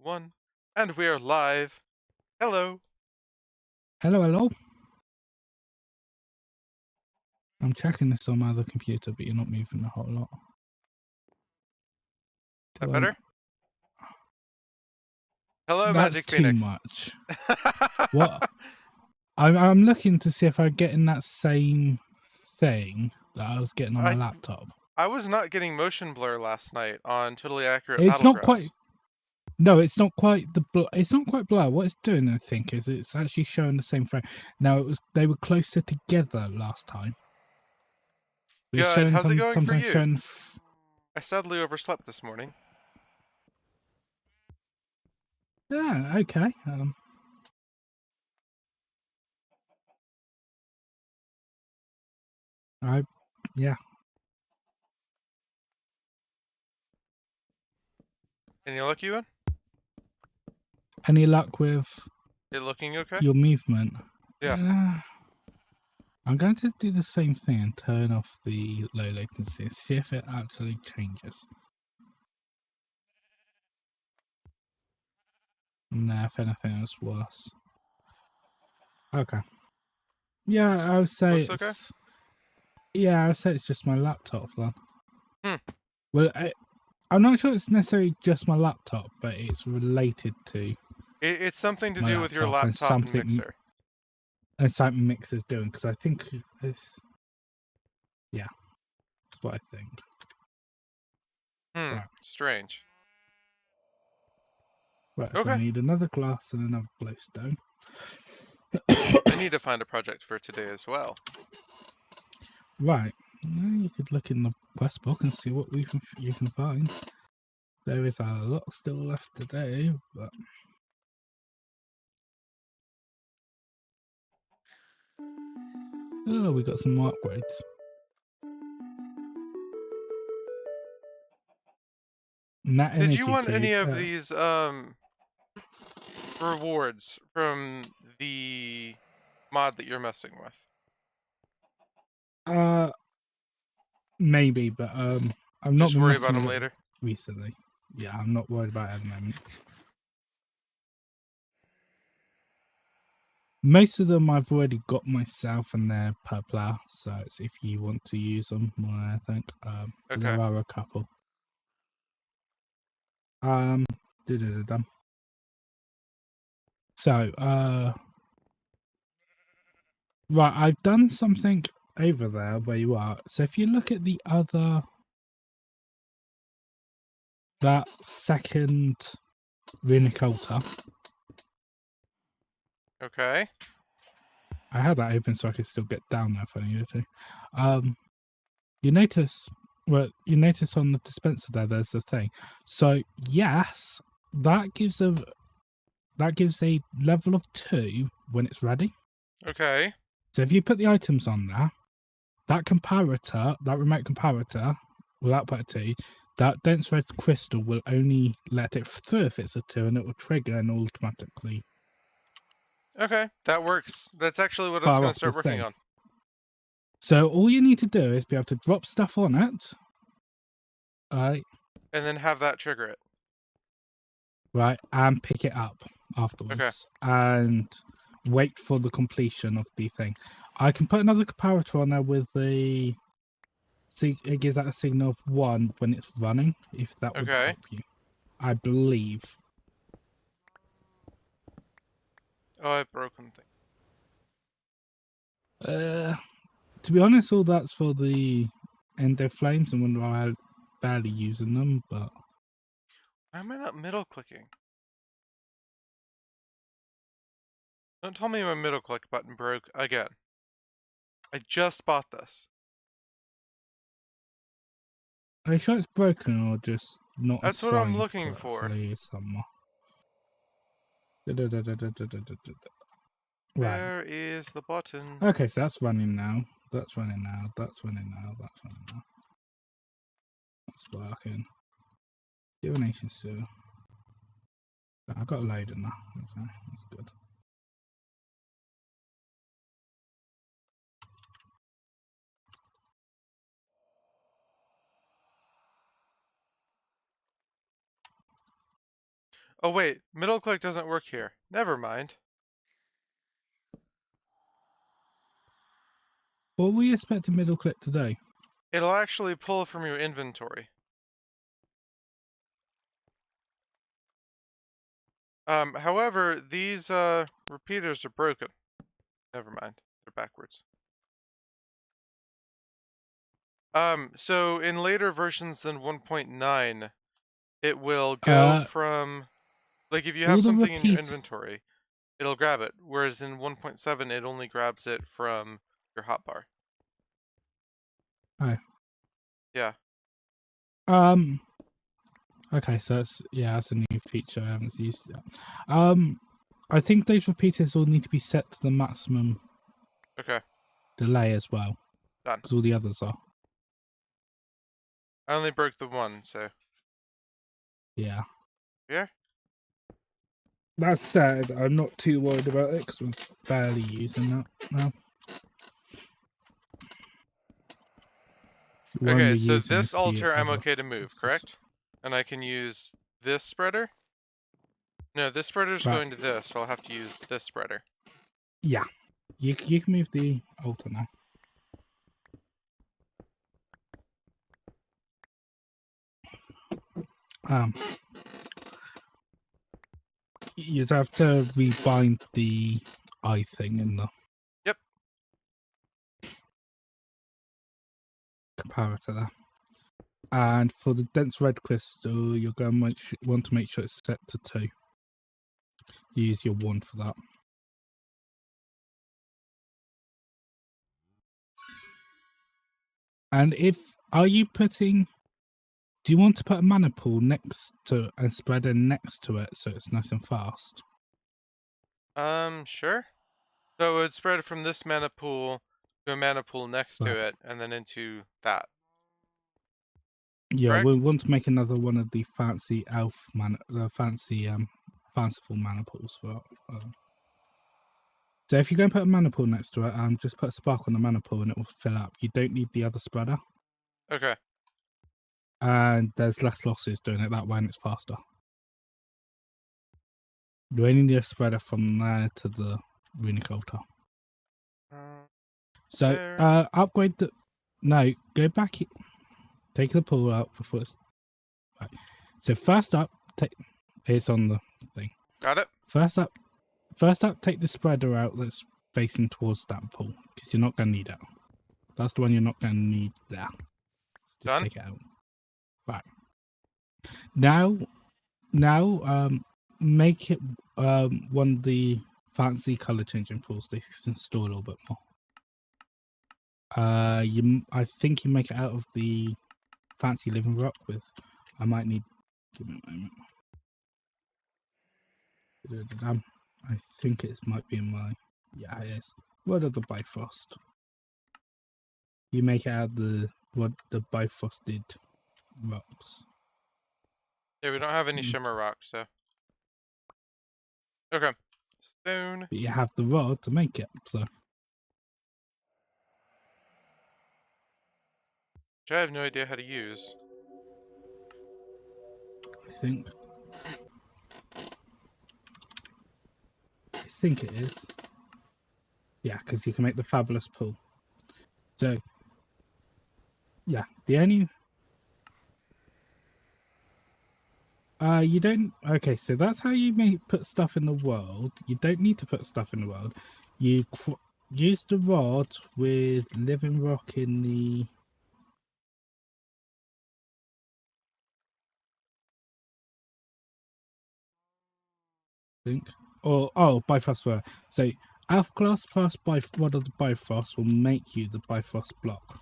1. And we are live. Hello. Hello, hello. I'm checking this on my other computer, but you're not moving a whole lot. That better? Hello, That's Magic too Phoenix. much. What? I'm looking to see if I'm getting that same thing that I was getting on my laptop. I was not getting motion blur last night on Totally Accurate It's Battlegrounds. not quite. No, it's not quite it's not quite blur. What it's doing, I think, is it's actually showing the same frame. Now they were closer together last time. Good. How's it going for you? Showing I sadly overslept this morning. Yeah. Okay. Yeah. Any luck, Ewan? Any luck with It looking okay? your movement? Yeah. I'm going to do the same thing and turn off the low latency and see if it actually changes. Nah, if anything, it's worse. Okay. Yeah, I would say Looks it's... okay? Yeah, I would say it's just my laptop then. Well, I'm not sure it's necessarily just my laptop, but it's related to... It's something to do with your laptop and mixer. And something Mixer's doing, because I think it's... Yeah, that's what I think. Right. Strange. Right, okay. So I need another glass and another glowstone. I need to find a project for today as well. Right. Well, you could look in the quest book and see what you can find. There is a lot still left to do, but... Oh, we got some more upgrades. Did you want any of these rewards from the mod that you're messing with? Maybe, but I'm not. Just worry about them later. Recently, yeah, I'm not worried about it at the moment. Most of them I've already got myself, and they're per player. So it's if you want to use them, more I think. Okay. There are a couple. So right, I've done something over there where you are. So if you look at the other, that second runic altar. Okay. I had that open so I could still get down there if I needed to. You notice on the dispenser there's a thing. So yes, that gives a level of 2 when it's ready. Okay. So if you put the items on there, that remote comparator will output a 2. That dense red crystal will only let it through if it's a 2, and it will trigger and automatically. Okay, that works. That's actually what I was going to start working on. So all you need to do is be able to drop stuff on it. Right. And then have that trigger it. Right, and pick it up afterwards. Okay. And wait for the completion of the thing. I can put another comparator on there with the... See, it gives that a signal of 1 when it's running, if that would help you. I believe. Oh, I've broken things. To be honest, all that's for the endo flames, and when I'm barely using them, but... Why am I not middle clicking? Don't tell me my middle click button broke again. I just bought this. Are you sure it's broken or just not That's what I'm looking for. Somewhere? Where is the button? Okay, so that's running now. That's running now. That's running now. That's running now. That's working. Divination sewer. I got a load in that. Okay, that's good. Oh wait, middle click doesn't work here. Never mind. What were you expecting middle click to do? It'll actually pull from your inventory. However, these repeaters are broken. Never mind. They're backwards. So in later versions than 1.9, it will go Uh, from, like, if you have all the something in your repeat. inventory, it'll grab it, whereas in 1.7 it only grabs it from your hotbar. Oh. Yeah. Okay, so that's a new feature I haven't used yet. I think those repeaters all need to be set to the maximum Okay. delay as well, Done. because all the others are. I only broke the one, so Yeah. yeah. That said, I'm not too worried about it because we're barely using that now. The one Okay, you're so using this is the altar I'm other. okay to move, correct? And I can use this spreader? No, this spreader's Right. going to this, so I'll have to use this spreader. Yeah. You can move the altar now. You'd have to rebind the eye thing in the Yep. comparator there. And for the dense red crystal, you're going to want to make sure it's set to 2. Use your 1 for that. And are you putting? Do you want to put a mana pool next to and spreader next to it so it's nice and fast? Sure. So it would spread from this mana pool to a mana pool next to Right. it, and then into that. Yeah, we Correct? want to make another one of the fancy elf mana, fanciful mana pools for. So if you go and put a mana pool next to it, and just put a spark on the mana pool, and it will fill up. You don't need the other spreader, Okay. and there's less losses doing it that way, and it's faster. You only need a spreader from there to the runic altar. So There. upgrade the. No, go back. Take the pool out before it's. Right. So first up, it's on the thing. Got it. First up, take the spreader out that's facing towards that pool because you're not going to need it. That's the one you're not going to need there. So just Done. take it out. Right. Now, make it one of the fancy color changing pools. They can store a little bit more. I think you make it out of the fancy living rock with. I might need. Give me a moment. I think it might be in my. Yeah, it is. What are the Bifrost? You make it out of the Bifrosted rocks. Yeah, we don't have any shimmer rocks, so. Okay. Stone. But you have the rod to make it, so. Which I have no idea how to use. I think it is. Yeah, because you can make the fabulous pool. So, yeah, the only. You don't. Okay, so that's how you put stuff in the world. You don't need to put stuff in the world. You use the rod with living rock in the. Think. Bifrost were. So, Alpha class plus rod of the Bifrost will make you the Bifrost block.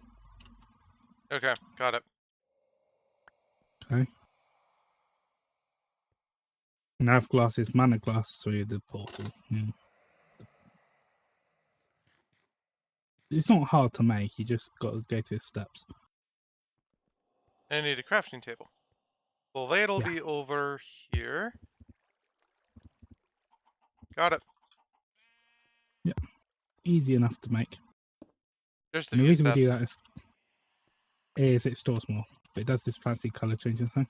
Okay, got it. Okay. Nav glass is mana glass through the portal. Yeah. It's not hard to make, you just got to go through the steps. I need a crafting table. Well, that'll Yeah. be over here. Got it. Yeah. Easy enough to make. There's the And the few reason we do steps. that is it stores more. But it does this fancy color changing thing.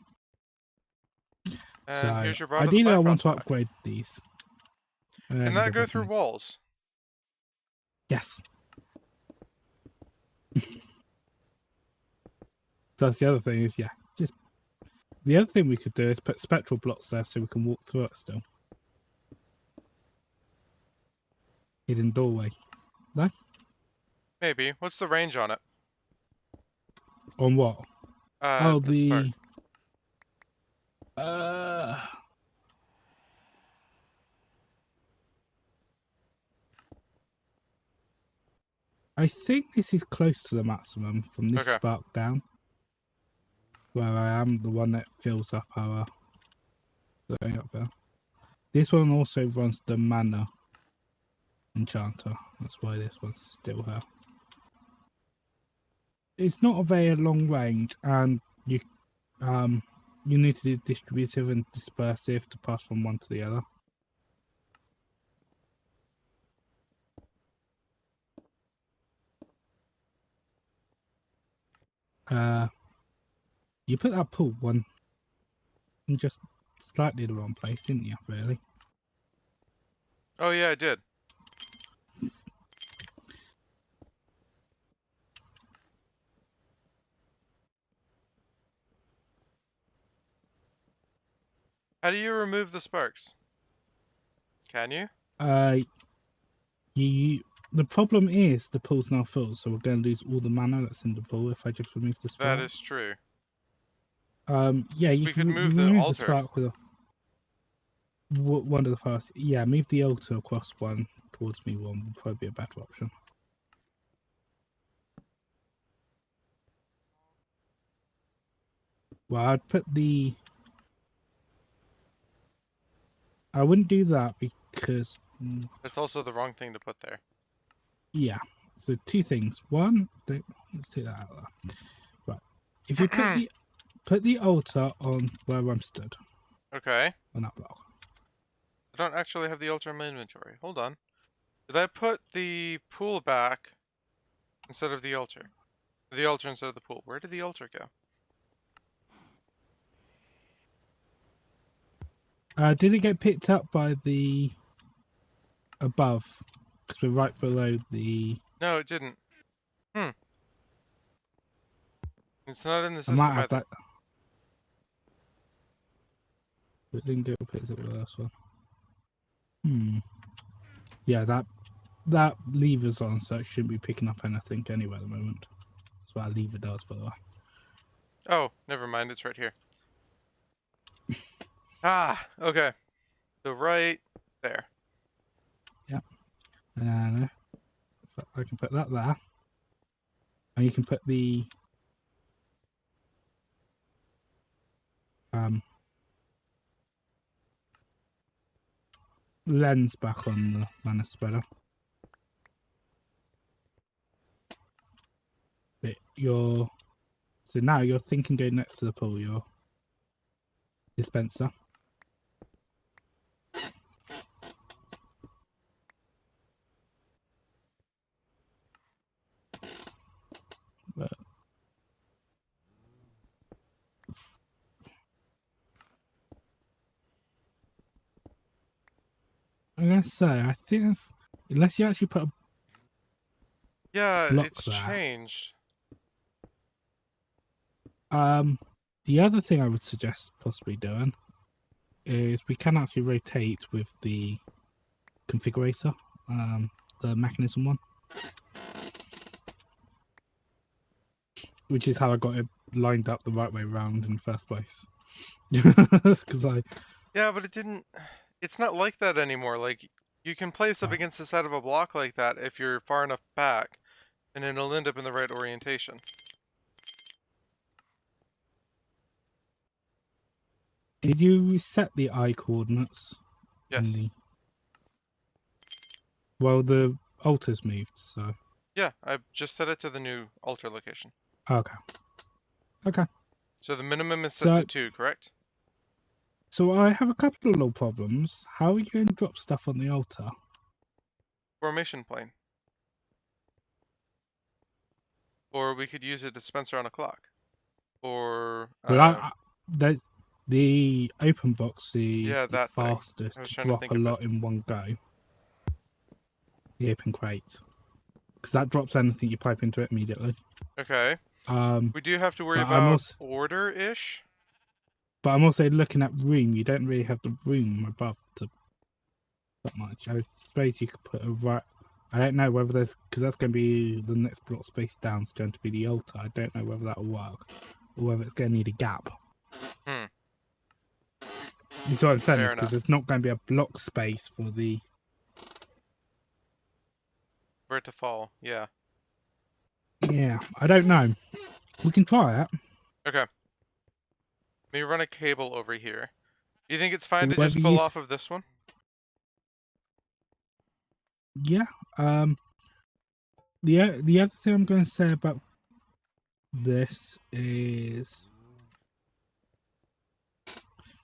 And So here's your rod of the ideally, I want Bifrost to pack. upgrade these. Can that Give go it through me. walls? Yes. That's the other thing. Is just the other thing we could do is put spectral blocks there so we can walk through it still. Hidden doorway. No? Maybe. What's the range on it? On what? Oh, The spark. the uh. I think this is close to the maximum from this Okay. spark down. Where I am, the one that fills up our thing up there. This one also runs the mana enchanter. That's why this one's still here. It's not a very long range, and you need to do distributive and dispersive to pass from one to the other. You put that pool one in just slightly the wrong place, didn't you? Really? Oh yeah, I did. How do you remove the sparks? Can you? You. The problem is the pool's now full, so we're going to lose all the mana that's in the pool if I just remove the That spark. is true. Yeah, you We could can move the remove the altar. spark with one of the first. Yeah, move the altar across one towards me. One would probably be a better option. Well, I'd put the. I wouldn't do that because. It's also the wrong thing to put there. Yeah. So two things. One, let's take that out there. Right. If you put the altar on where I'm stood Okay. on that block. I don't actually have the altar in my inventory. Hold on. Did I put the pool back instead of the altar? The altar instead of the pool. Where did the altar go? Did it get picked up by the above? Because we're right below the. No, it didn't. It's not in the I might system have either. that. It didn't get picked up with the last one. Yeah, that lever's on, so it shouldn't be picking up anything anyway at the moment. That's what a lever does, by the way. Oh, never mind. It's right here. Ah, okay. So right there. Yeah. And I can put that there. And you can put the lens back on the mana spreader. So now you're thinking going next to the pool, your dispenser. But I'm gonna say I think that's unless you actually put a Yeah, block it's there. changed. The other thing I would suggest possibly doing is we can actually rotate with the configurator, the mechanism one, which is how I got it lined up the right way around in the first place. Because Yeah, but it didn't. It's not like that anymore. Like, you can place up against the side of a block like that if you're far enough back, and it'll end up in the right orientation. did you reset the eye coordinates? Yes. Well, the altar's moved, so Yeah, I just set it to the new altar location. okay. So the minimum is set to So 2, correct? I have a couple of little problems. How are you going to drop stuff on the altar? Formation plane. Or we could use a dispenser on a clock. Or, Well, The open box is Yeah, the that thing. fastest I was to trying to drop think a of it. lot in one go. The open crate. Because that drops anything you pipe into it immediately. Okay. Um, We do have to worry but I'm about also order-ish. looking at room. You don't really have the room above that much. I suppose you could put a right. I don't know whether there's, because that's going to be the next block space down is going to be the altar. I don't know whether that'll work or whether it's going to need a gap. Hmm. You see what I'm saying? Fair Because enough. there's not going to be a block space for the. For it to fall, yeah. Yeah, I don't know. We can try it. Okay. Maybe run a cable over here. Do you think it's fine to Whether just pull you. off of this one? Yeah. The other thing I'm going to say about this is.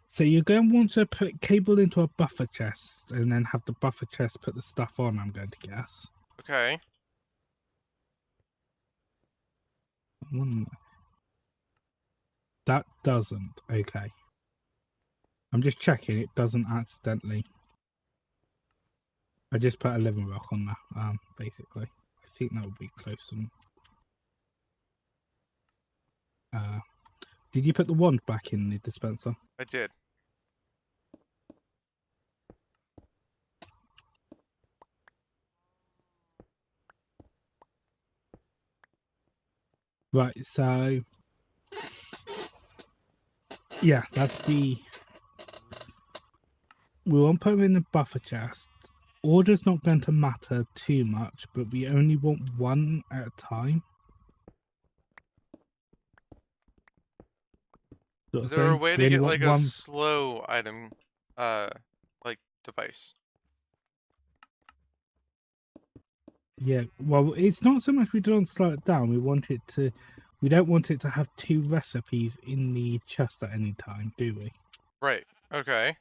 So you're going to want to put cable into a buffer chest and then have the buffer chest put the stuff on, I'm going to guess. Okay. That doesn't. Okay. I'm just checking it doesn't accidentally. I just put a living rock on there, basically. I think that would be close. Did you put the wand back in the dispenser? I did. Right, so yeah, that's the. We won't put them in the buffer chest. Order's not going to matter too much, but we only want one at a time. Sort Is of there a thing. way We to only get want like a one. slow item, like device? Yeah, well, it's not so much we don't slow it down. We want it to. We don't want it to have two recipes in the chest at any time, do we? Right. Okay.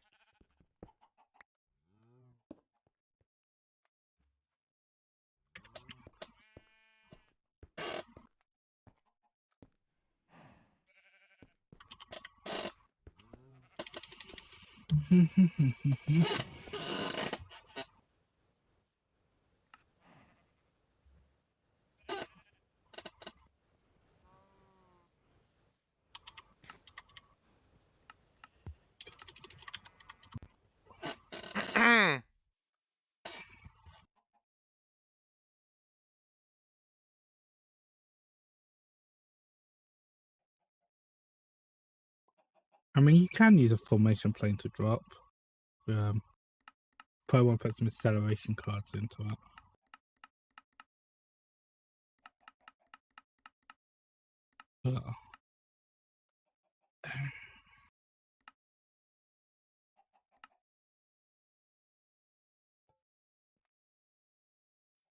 I mean, you can use a formation plane to drop. Probably want to put some acceleration cards into it. Uh,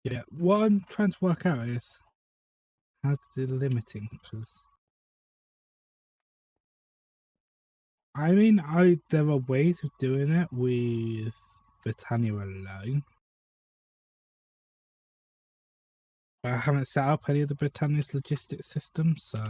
yeah, what I'm trying to work out is how to do the limiting, because I mean, there are ways of doing it with Britannia alone. But I haven't set up any of the Britannia's logistics systems, so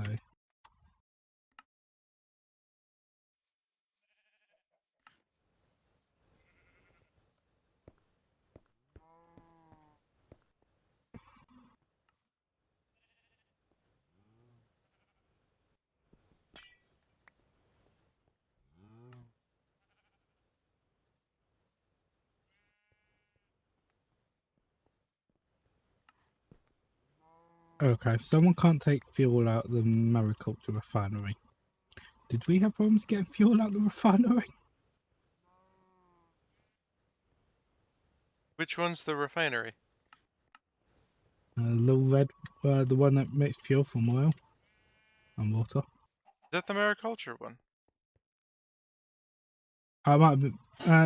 okay. If someone can't take fuel out of the mariculture refinery, did we have problems getting fuel out of the refinery? Which one's the refinery? Little red, the one that makes fuel from oil and water. Is that the mariculture one? It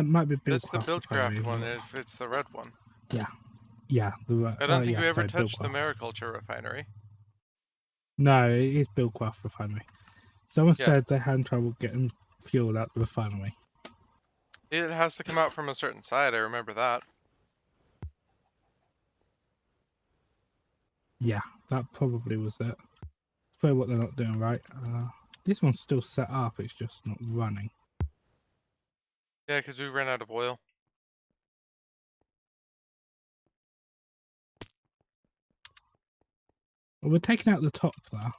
might be That's the Buildcraft Buildcraft refinery. one if it's the red one. Yeah, I don't think yeah, we ever sorry, touched the Buildcraft. mariculture refinery. No, it is Buildcraft refinery. Someone Yeah. said they had trouble getting fuel out the refinery. It has to come out from a certain side, I remember that. Yeah, that probably was it. It's probably what they're not doing right. This one's still set up, it's just not running. Yeah, because we ran out of oil. Well, we're taking out the top there.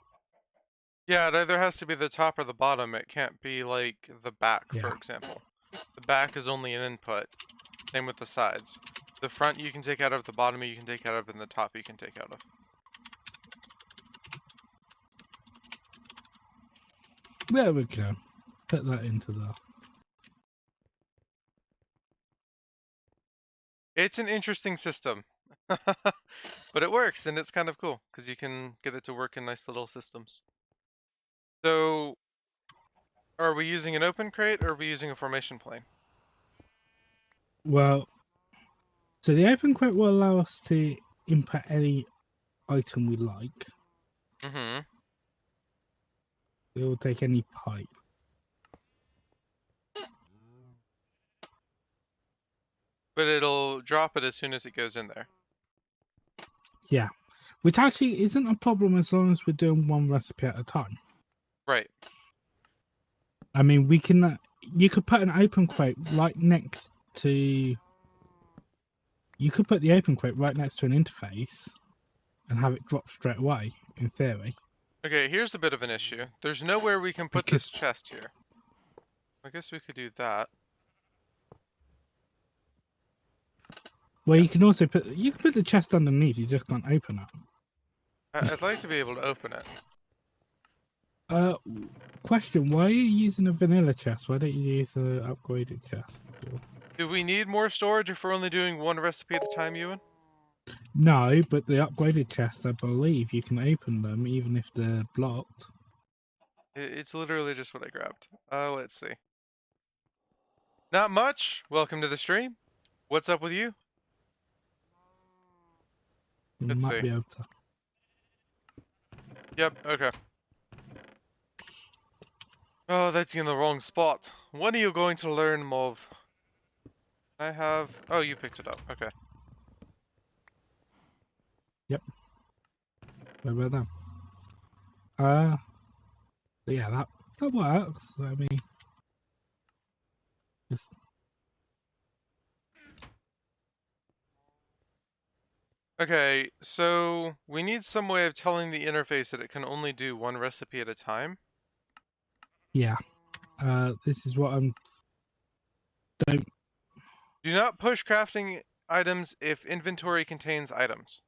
Yeah, it either has to be the top or the bottom. It can't be like the back, Yeah. for example. The back is only an input. Same with the sides. The front you can take out of, the bottom you can take out of, and the top you can take out of. There we go. Put that into the... It's an interesting system. But it works, and it's kind of cool, because you can get it to work in nice little systems. So, are we using an open crate, or are we using a formation plane? Well, so the open crate will allow us to input any item we like. Mm-hmm. It will take any pipe. But it'll drop it as soon as it goes in there. Yeah. Which actually isn't a problem as long as we're doing one recipe at a time. Right. I mean, we can... you could put an open crate right next to... You could put the open crate right next to an interface and have it drop straight away, in theory. Okay, here's a bit of an issue. There's nowhere we can put this chest here. I guess we could do that. Well, Yeah. you can also put... You can put the chest underneath, you just can't open it. I'd like to be able to open it. Question, why are you using a vanilla chest? Why don't you use an upgraded chest? Do we need more storage if we're only doing one recipe at a time, Ewan? No, but the upgraded chests, I believe, you can open them even if they're blocked. It's literally just what I grabbed. Let's see. Not much. Welcome to the stream. What's up with you? You Let's might see. be able to. Yep, okay. Oh, that's in the wrong spot. When are you going to learn, Mauve? I have... Oh, you picked it up. Okay. Yep. Where about them? Yeah, that works. I mean, just... Okay, so we need some way of telling the interface that it can only do one recipe at a time. yeah. This is what I'm... Don't... Do not push crafting items if inventory contains items.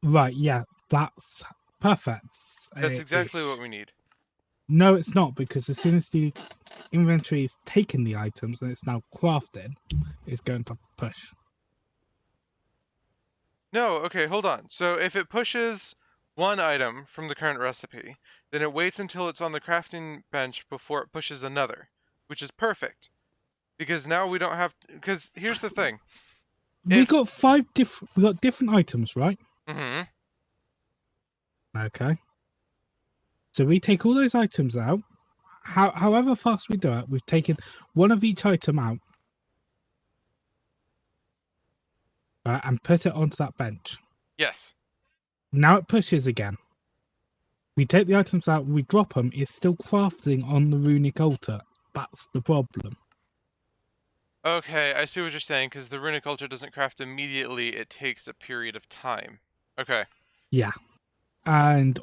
Right, yeah, that's perfect. That's exactly what we need. No, it's not, because as soon as the inventory is taken the items and it's now crafted, it's going to push. No, okay, hold on. So if it pushes one item from the current recipe, then it waits until it's on the crafting bench before it pushes another, which is perfect. Because now we don't have... Because here's the thing. We got different items, right? Mm-hmm. Okay. So we take all those items out. However fast we do it, we've taken one of each item out. And put it onto that bench. Yes. Now it pushes again. We take the items out, we drop them, it's still crafting on the runic altar. That's the problem. Okay, I see what you're saying, because the runic altar doesn't craft immediately, it takes a period of time. Okay. Yeah. And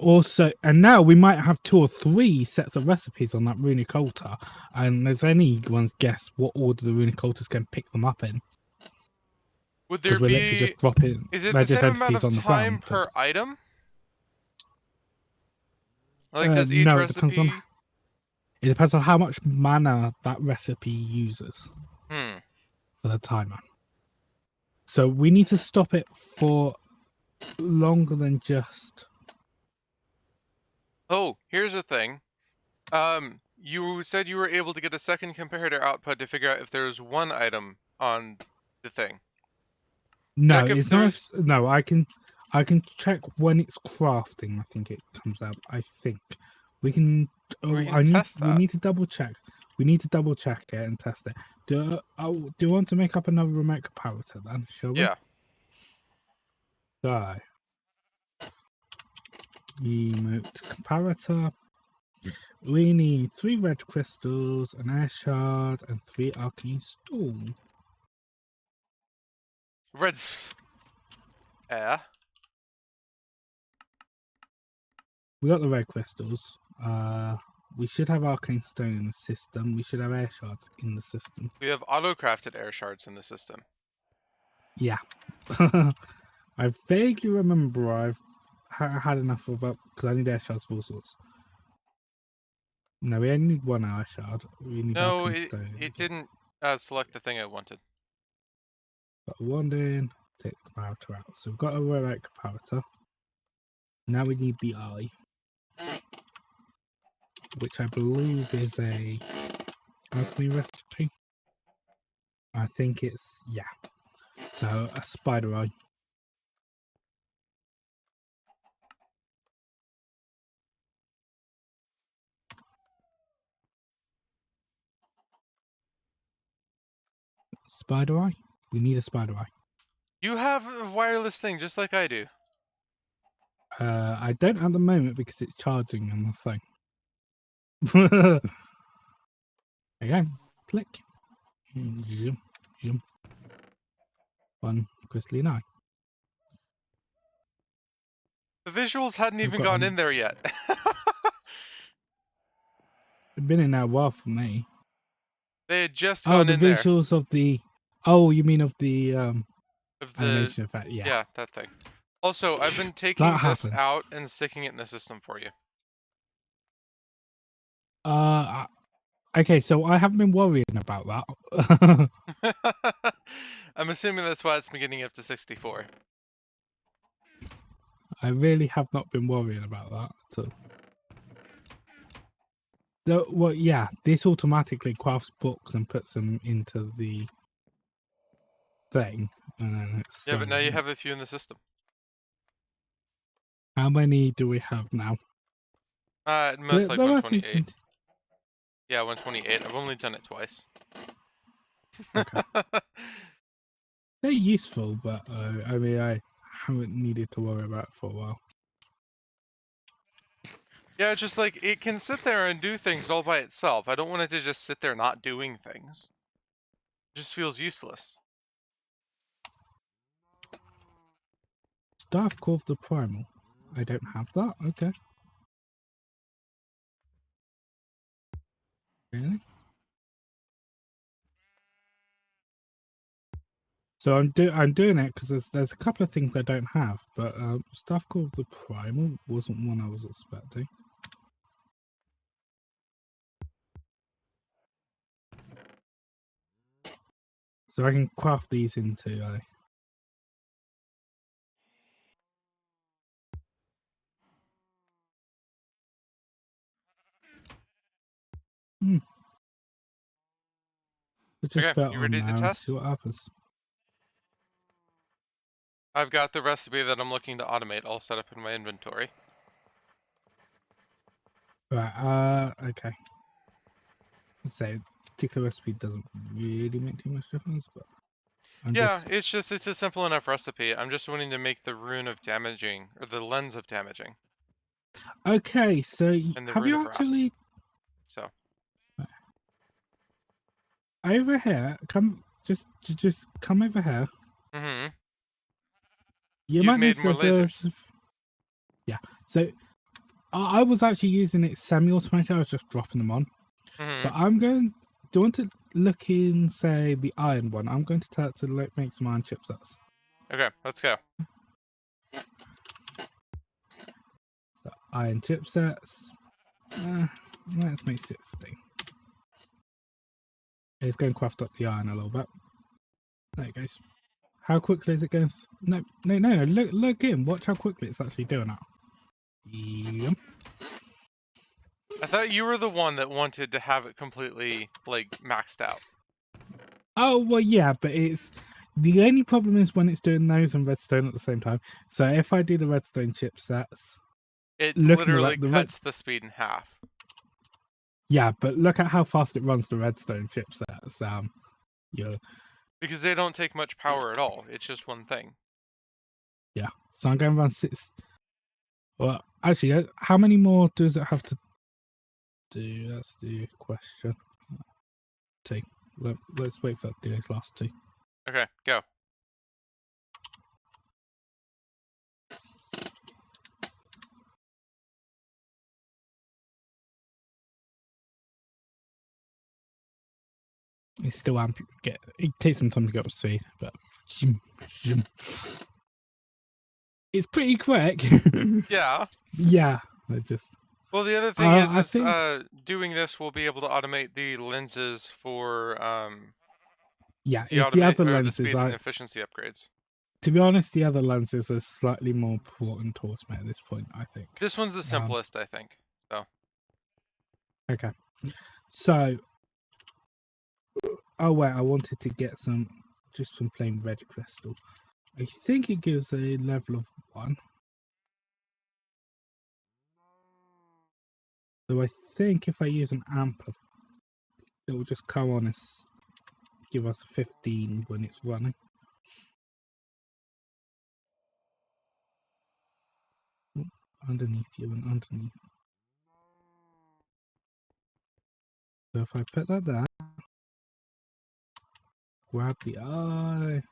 now we might have 2 or 3 sets of recipes on that runic altar. And there's anyone's guess what order the runic altars can pick them up in. Would there we're be... literally just dropping Is it the just same amount entities of on the time ground. per item? Like, does each No, recipe... it depends on how much mana that recipe uses for the timer. So we need to stop it for longer than just... Oh, here's the thing. You said you were able to get a second comparator output to figure out if there's one item on the thing. No, Check if it's there's... not. No, I can check when it's crafting. I think it comes out. I think we can. Oh, We can test that. We need to double check. We need to double check it and test it. Do you want to make up another remote comparator then? Shall we? Yeah. So Remote comparator. We need 3 red crystals, an air shard, and 3 arcane stone. Red's. Yeah. We got the red crystals. We should have arcane stone in the system. We should have air shards in the system. We have auto-crafted air shards in the system. Yeah. I vaguely remember I've had enough of that because I need air shards for all sorts. No, we only need 1 air shard. We need No, arcane stone. it didn't select the thing I wanted. Put 1 in, take the comparator out. So we've got a right comparator. Now we need the eye, which I believe is a alchemy recipe. I think it's, yeah. So a spider eye. Spider eye? We need a spider eye. You have a wireless thing just like I do. I don't at the moment because it's charging on the thing. There you go. Click. Zoom. Zoom. 1 crystalline eye. The visuals hadn't I've even got gone in there yet. It's been in there a while for me. They had just Oh, gone the in there. visuals of the. Oh, you mean of the Of the animation effect? Yeah. yeah, that thing. Also, I've been taking this happens. out and sticking it in the system for you. Okay, so I haven't been worrying about that. I'm assuming that's why it's been getting up to 64. I really have not been worrying about that at all. Well, yeah, this automatically crafts books and puts them into the thing, and then it's Yeah, but now you slowly have a mixed. few in the system. How many do we have now? Most like There are 128. Yeah, 128. I've only done it twice. Okay. They're useful, but I mean, I haven't needed to worry about it for a while. Yeah, it's just like, it can sit there and do things all by itself. I don't want it to just sit there not doing things. It just feels useless. Staff Core of the Primal. I don't have that. Okay. Really? So I'm doing it because there's a couple of things I don't have, but Staff Core of the Primal wasn't one I was expecting. So I can craft these into just Okay, put it you on ready to now and test? see what happens. I've got the recipe that I'm looking to automate all set up in my inventory. Right, okay. So particular recipe doesn't really make too much difference, but Yeah, it's a simple enough recipe. I'm just wanting to make the rune of damaging, or the lens of damaging. Okay, so And the have rune you of wrath. actually So. over here? Just come over here. Mm-hmm. You You've might made need more lasers. Yeah, so I was actually using it semi-automated. I was just dropping them on. Mm-hmm. But I'm going. Do you want to look in, say, the iron one? I'm going to tell it to make some iron chipsets. Okay, let's go. So, iron chipsets. Let's make 60. It's going to craft up the iron a little bit. There it goes. How quickly is it going? No. Look in. Watch how quickly it's actually doing that. Yep. I thought you were the one that wanted to have it completely, like, maxed out. Oh, well, yeah, but it's... The only problem is when it's doing those and redstone at the same time. So if I do the redstone chipsets... It Looking literally at the cuts the speed in half. Yeah, but look at how fast it runs the redstone chipsets. Yeah. Because they don't take much power at all. It's just one thing. Yeah. So I'm going to run 6... Well, actually, how many more does it have to do? That's the question. 2. Let's wait for these last 2. Okay, go. It's still it takes some time to get up to speed, but it's pretty quick. Yeah. Yeah, I just. Well, the other thing I is think. doing this, we'll be able to automate the lenses for Yeah, the it's the other the lenses. speed and efficiency upgrades. To be honest, the other lenses are slightly more important to automate at this point, I think. This one's the simplest, I think. So. Okay. So. Oh wait, I wanted to get some just from plain red crystal. I think it gives a level of 1. So I think if I use an amplifier, it will just come on and give us a 15 when it's running. Underneath you and underneath. So if I put that there, grab the eye.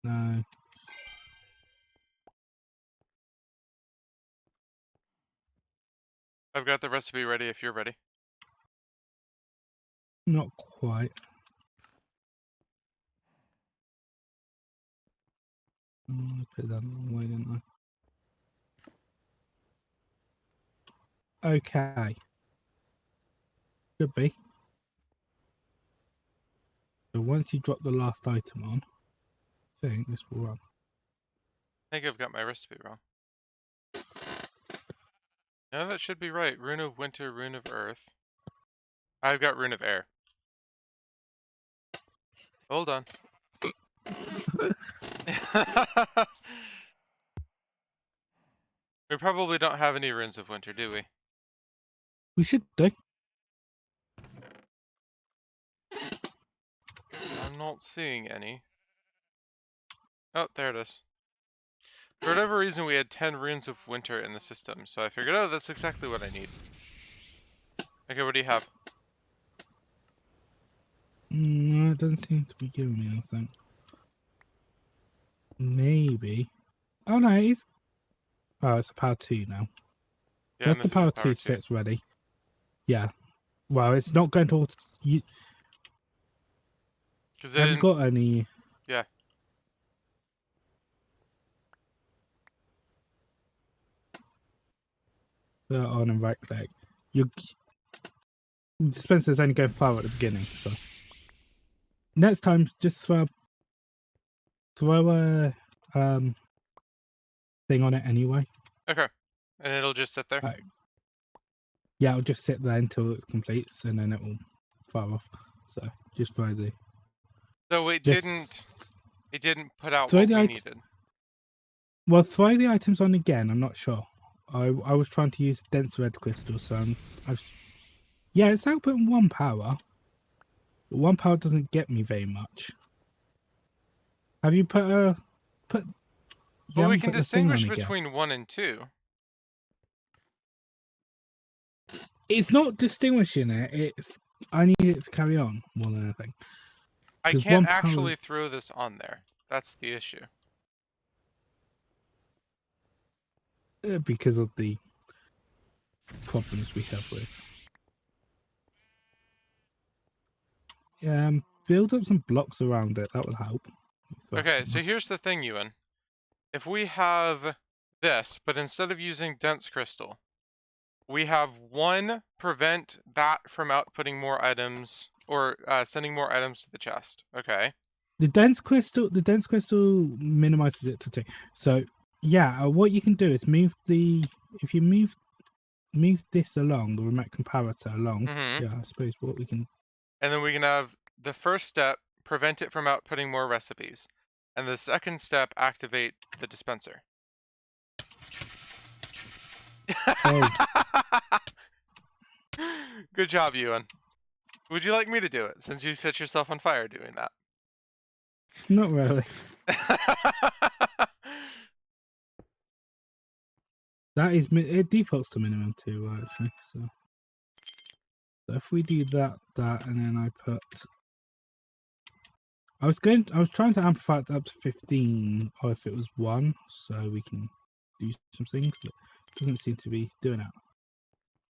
No. I've got the recipe ready if you're ready. Not quite. I put that the wrong way, didn't I? Okay. Could be. So once you drop the last item on, I think this will run. I think I've got my recipe wrong. No, that should be right. Rune of Winter, Rune of Earth. I've got Rune of Air. Hold on. We probably don't have any Runes of Winter, do we? We should do. I'm not seeing any. Oh, there it is. For whatever reason, we had 10 Runes of Winter in the system, so I figured, oh, that's exactly what I need. Okay, what do you have? No, it doesn't seem to be giving me anything. Maybe. Oh no, it's. Oh, it's a power 2 now. Yeah, Just and the this is a power power 2 2. set's ready. Yeah. Well, it's not going to. Because Have you got any? Yeah. On and right click. Your dispenser's only going far at the beginning, so. Next time, just throw a thing on it anyway. Okay. And it'll just sit there? Yeah, it'll just sit there until it completes, and then it will fire off. So just throw the. So it didn't put out throw what the we needed. Well, throw the items on again. I'm not sure. I was trying to use dense red crystal, so yeah, it's outputting 1 power. But 1 power doesn't get me very much. Have you put a put? You Well, we haven't can put the thing on distinguish again. between 1 and 2. It's not distinguishing it. It's I need it to carry on more than anything. I can't actually throw this on there. That's the issue. Because of the problems we have with. Build up some blocks around it. That will help. Okay, so here's the thing, Ewan. If we have this, but instead of using dense crystal, we have 1 prevent that from outputting more items or sending more items to the chest. Okay. The dense crystal minimizes it to 2. So yeah, what you can do is if you move this along, the remote comparator along. Yeah, I suppose what we can. And then we can have the first step prevent it from outputting more recipes, and the second step activate the dispenser. Oh. Good job, Ewan. Would you like me to do it, since you set yourself on fire doing that? Not really. That is, it defaults to minimum 2, actually. So if we do that, and then I put, I was trying to amplify it up to 15, or if it was 1, so we can do some things, but it doesn't seem to be doing that.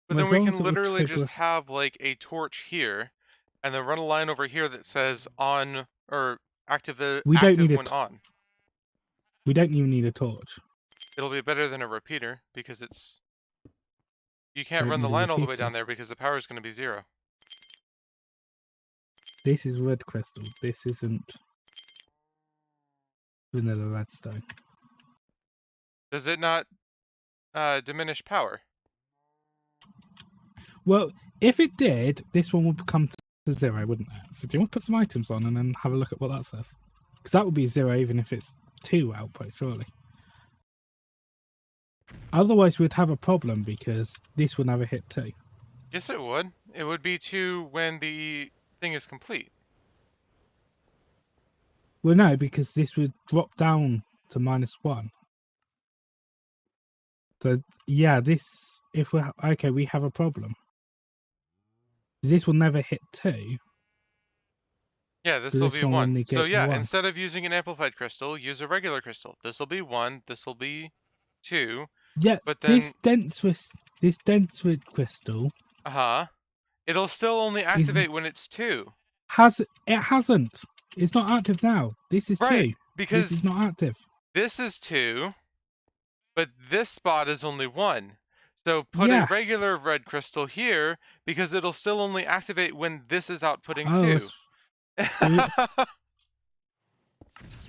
But then we can literally just have like a torch here, and then run a line over here that says on or active when on. We don't even need a torch. It'll be better than a repeater because you can't run the line all the way down there because the power is going to be 0. This is red crystal. This isn't vanilla redstone. Does it not diminish power? Well, if it did, this one would come to 0, wouldn't it? So do you want to put some items on and then have a look at what that says? Because that would be 0 even if it's 2 output, surely. Otherwise, we'd have a problem because this would never hit 2. Yes, it would. It would be 2 when the thing is complete. Well, no, because this would drop down to -1. So, yeah, this, if we're, okay, we have a problem. This will never hit 2. Yeah, this will be 1. So yeah, 1. Instead of using an amplified crystal, use a regular crystal. This will be 1, this will be 2. Yeah, but then this dense crystal. It'll still only activate when it's 2. It hasn't. It's not active now. This is 2. Because this is not active. This is 2, but this spot is only 1. So put a regular red crystal here because it'll still only activate when this is outputting 2.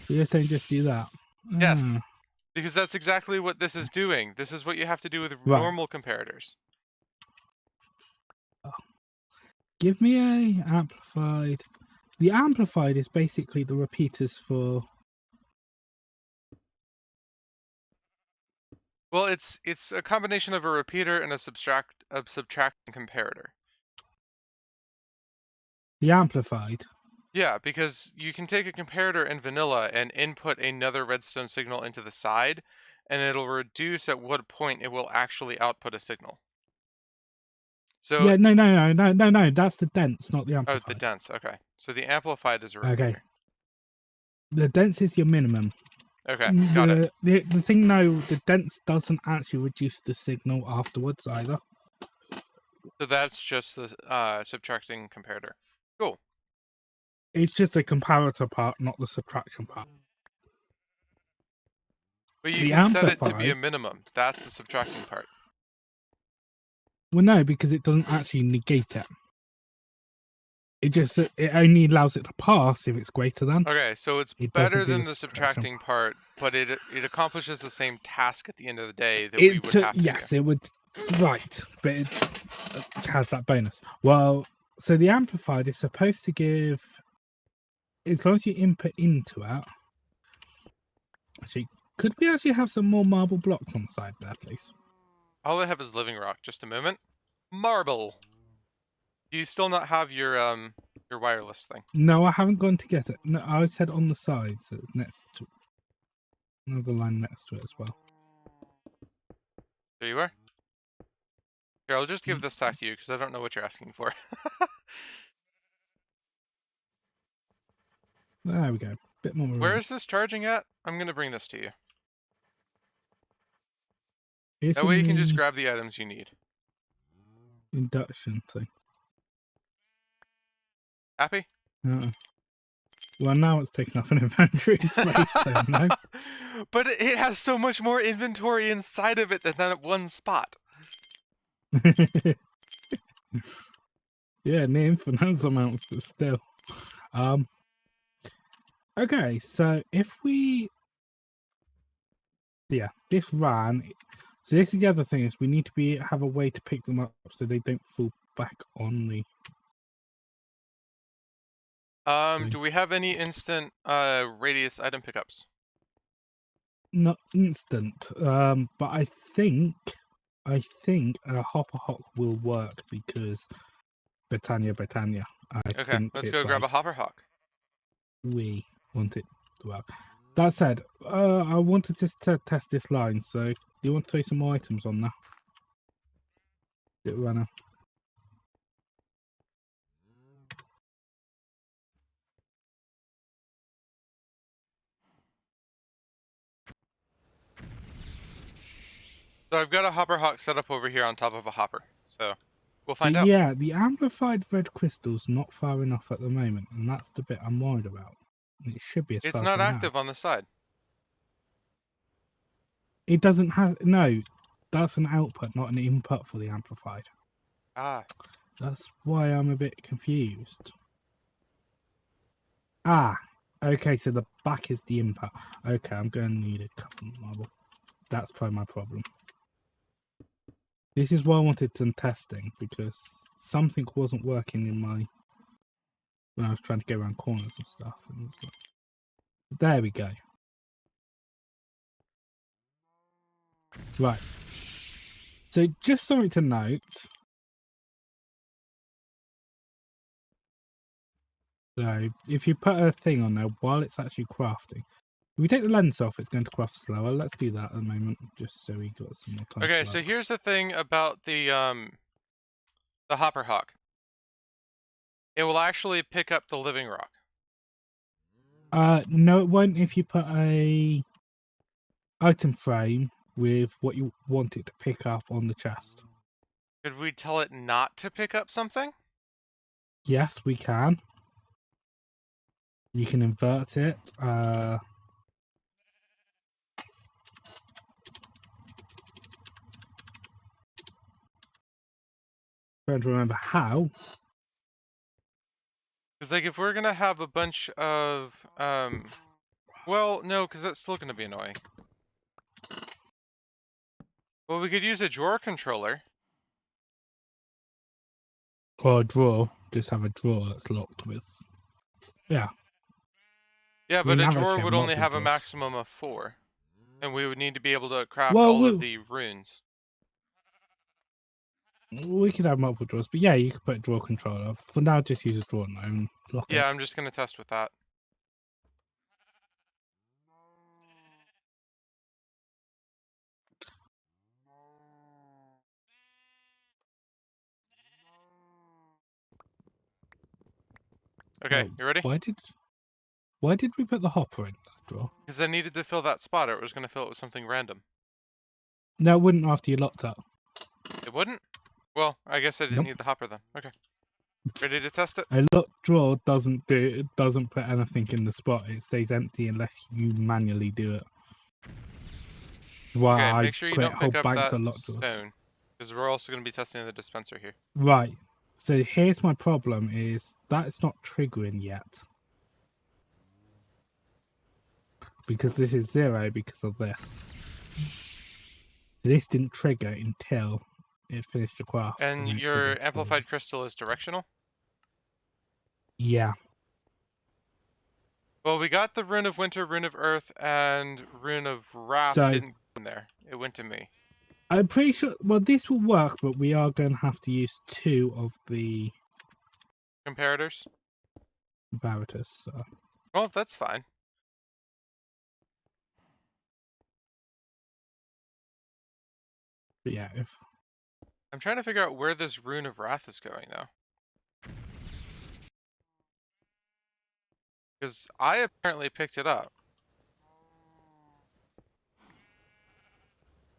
So you're saying just do that? Yes, because that's exactly what this is doing. This is what you have to do with normal comparators. Give me a amplified. The amplified is basically the repeaters for. Well, it's a combination of a repeater and a subtracting comparator. The amplified. Yeah, because you can take a comparator in vanilla and input another redstone signal into the side, and it'll reduce at what point it will actually output a signal. So yeah, no. That's the dense, not the amplified. Oh, the dense. Okay, so the amplified is a repeater. Okay. The dense is your minimum. Okay, got it. The thing, no, the dense doesn't actually reduce the signal afterwards either. So that's just the subtracting comparator. Cool. It's just the comparator part, not the subtraction part. But you can set it to be a minimum. That's the subtracting part. Well, no, because it doesn't actually negate it. It only allows it to pass if it's greater than. Okay, so it's better than the subtracting part, but it accomplishes the same task at the end of the day that we would have to yes, do. It would. Right, but it has that bonus. Well, so the amplified is supposed to give, as long as you input into it. Actually, could we actually have some more marble blocks on the side there, please? All I have is living rock. Just a moment. Marble. Do you still not have your wireless thing? No, I haven't gone to get it. No, I said on the side, so it's next to another line next to it as well. There you are. Here, I'll just give this back to you because I don't know what you're asking for. There we go. Bit more room. Where is this charging at? I'm gonna bring this to you. That way you can just grab the items you need. Induction thing. Happy? Well, now it's taking up an inventory space, so no. But it has so much more inventory inside of it than that one spot. Yeah, near infinite amounts, but still. Okay, so if we... Yeah, this ran... So this is the other thing, is we need to have a way to pick them up so they don't fall back on the... Do we have any instant radius item pickups? Not instant, but I think a hopper hock will work because Britannia. Okay, let's go grab a hopper hock. We want it to work. That said, I want to just test this line, so Do you want to throw some more items on there? Get runner. So I've got a hopper hawk set up over here on top of a hopper. So we'll So find out. yeah, the amplified red crystal's not far enough at the moment, and that's the bit I'm worried about. It should be as It's far as not I active know. on the side. It doesn't have no. That's an output, not an input for the amplified. Ah. That's why I'm a bit confused. Ah, okay, so the back is the input. Okay, I'm going to need a couple of marble. That's probably my problem. This is why I wanted some testing, because something wasn't working in my... when I was trying to go around corners and stuff. And it's like... There we go. Right. So just something to note. So if you put a thing on there while it's actually crafting, if we take the lens off, it's going to craft slower. Let's do that at the moment, just so we got some more time Okay, to so work. here's the thing about the hopper hawk. It will actually pick up the living rock. No, it won't if you put a item frame with what you want it to pick up on the chest. Could we tell it not to pick up something? Yes, we can. You can invert it. Trying to remember how. Because like if we're gonna have a bunch of well, no, because that's still gonna be annoying. Well, we could use a drawer controller. Or a drawer. Just have a drawer that's locked with. Yeah. Yeah, We but can a have drawer actually have would only multiple have a drawers. maximum of 4. And we would need to be able to craft Well, all of the runes. we could have multiple drawers, but yeah, you could put a drawer controller. For now, just use a drawer now and lock it. Yeah, I'm just gonna test with that. Okay, Oh, you ready? why did we put the hopper in that drawer? Because I needed to fill that spot, or it was gonna fill it with something random. No, it wouldn't after you locked up. It wouldn't? Well, I guess I didn't Nope. need the hopper then. Okay. Ready to test it? A locked drawer doesn't put anything in the spot. It stays empty unless you manually do it. Why Okay, I make sure you create don't whole pick up banks that of locked drawers. stone. Because we're also gonna be testing the dispenser here. Right. So here's my problem: is that it's not triggering yet because this is 0 because of this. This didn't trigger until it finished the craft. And then it your triggered for amplified crystal is directional? Yeah. Well, we got the Rune of Winter, Rune of Earth, and Rune of Wrath So didn't go in there. It went to me. I'm pretty sure. Well, this will work, but we are going to have to use 2 of the Comparators? comparators. So. Well, that's fine. But yeah, if I'm trying to figure out where this Rune of Wrath is going, though. Because I apparently picked it up.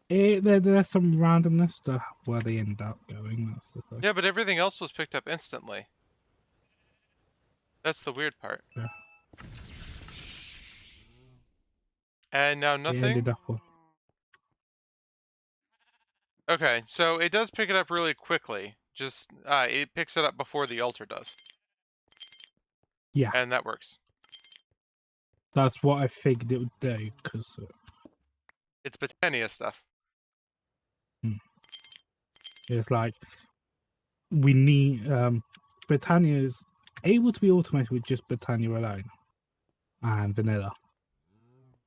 there's some randomness to where they end up going. That's the thing. Yeah, but everything else was picked up instantly. That's the weird part. Yeah. And now It nothing? ended up on. Okay, so it does pick it up really quickly. Just, it picks it up before the altar does. Yeah, And that works. that's what I figured it would do because It's Botania stuff. it's like we need Britannia is able to be automated with just Britannia alone and vanilla.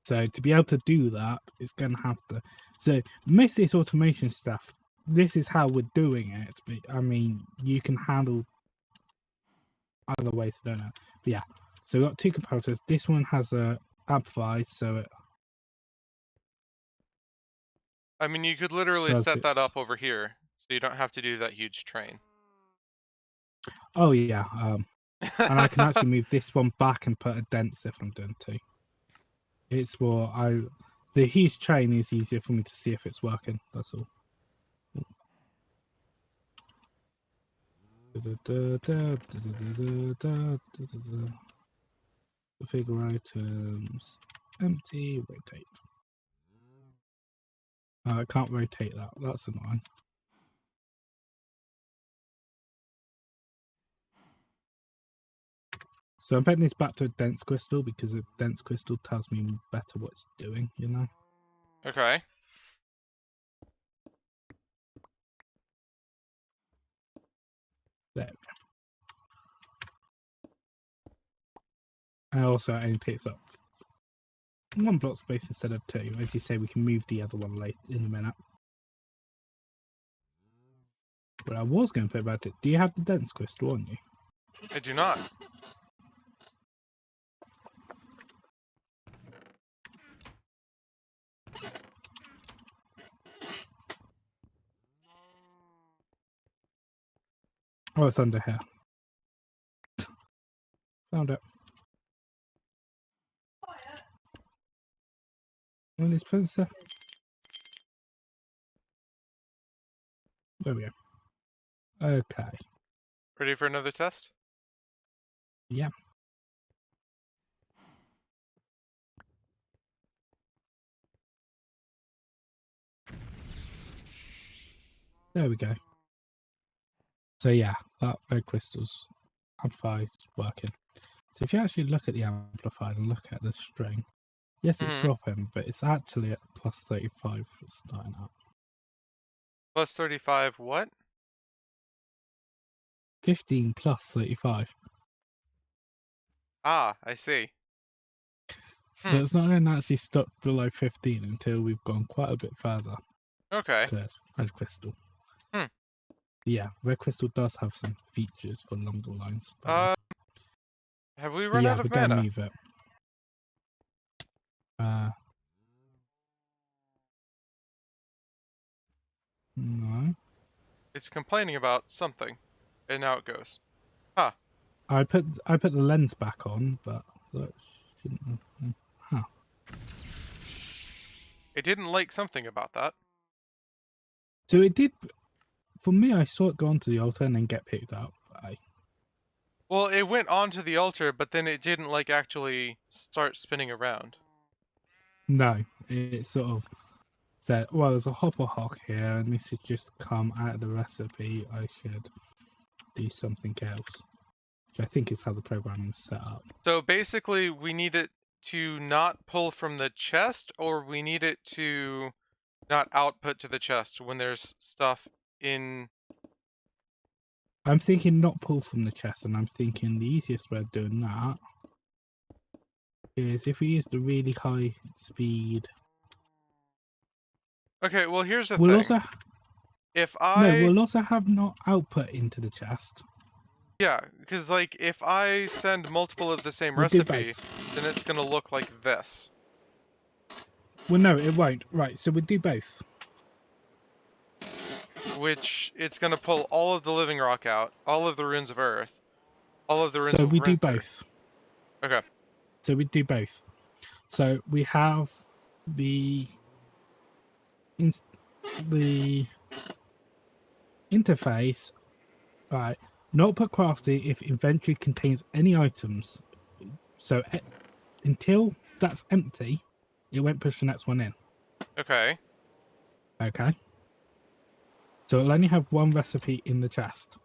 So to be able to do that, it's going to have to. So miss this automation stuff. This is how we're doing it. But I mean, you can handle other ways to do it. But yeah, so we've got 2 comparators. This one has a amplified, so it I mean, you could literally does set that its... up over here, so you don't have to do that huge train. Oh yeah, and I can actually move this one back and put a dense if I'm doing two. It's more the huge train is easier for me to see if it's working. That's all. Figure items, empty, rotate. I can't rotate that. That's annoying. So I'm putting this back to a dense crystal because a dense crystal tells me better what it's doing, you know? Okay. There we go. And also it only takes up 1 block space instead of 2. As you say, we can move the other one late in a minute. But I was going to put about it. Do you have the dense crystal on you? I do not. Oh, it's under here. Found it. When is Spencer? There we go. Okay. Ready for another test? Yeah. There we go. So yeah, that red crystal's amplifier is working. So if you actually look at the amplifier and look at the string, yes, it's dropping, but it's actually at plus 35 starting out. Plus 35 what? 15 plus 35. Ah, I see. So it's not going to actually stop below 15 until we've gone quite a bit further. Okay. Because it's red crystal. Hmm. Yeah, red crystal does have some features for longer lines. But Have we run yeah, out we're of going to mana? move it. No. It's complaining about something, and now it goes. Huh. I put the lens back on, but that shouldn't have... Huh. It didn't like something about that. So it did... For me, I saw it go onto the altar and then get picked up. Well, it went onto the altar, but then it didn't like actually start spinning around. No, it sort of said, well, there's a hopper hock here, and this has just come out of the recipe. I should do something else. Which I think is how the program is set up. So basically, we need it to not pull from the chest, or we need it to not output to the chest when there's stuff in... I'm thinking not pull from the chest, and I'm thinking the easiest way of doing that is if we use the really high speed. Okay, well, here's the We'll thing. also... we'll also have not output into the chest. Yeah, because, like, if I send multiple of the same We'll do recipe, both. then it's gonna look like this. Well, no, it won't. Right, so we'll do both. Which, it's gonna pull all of the living rock out, all of the runes of earth, all of the runes So of we do winter. both. Okay. So we do both. So we have the interface, right? Not put crafty if inventory contains any items. So until that's empty, it won't push the next one in. Okay. Okay. So it'll only have one recipe in the chest.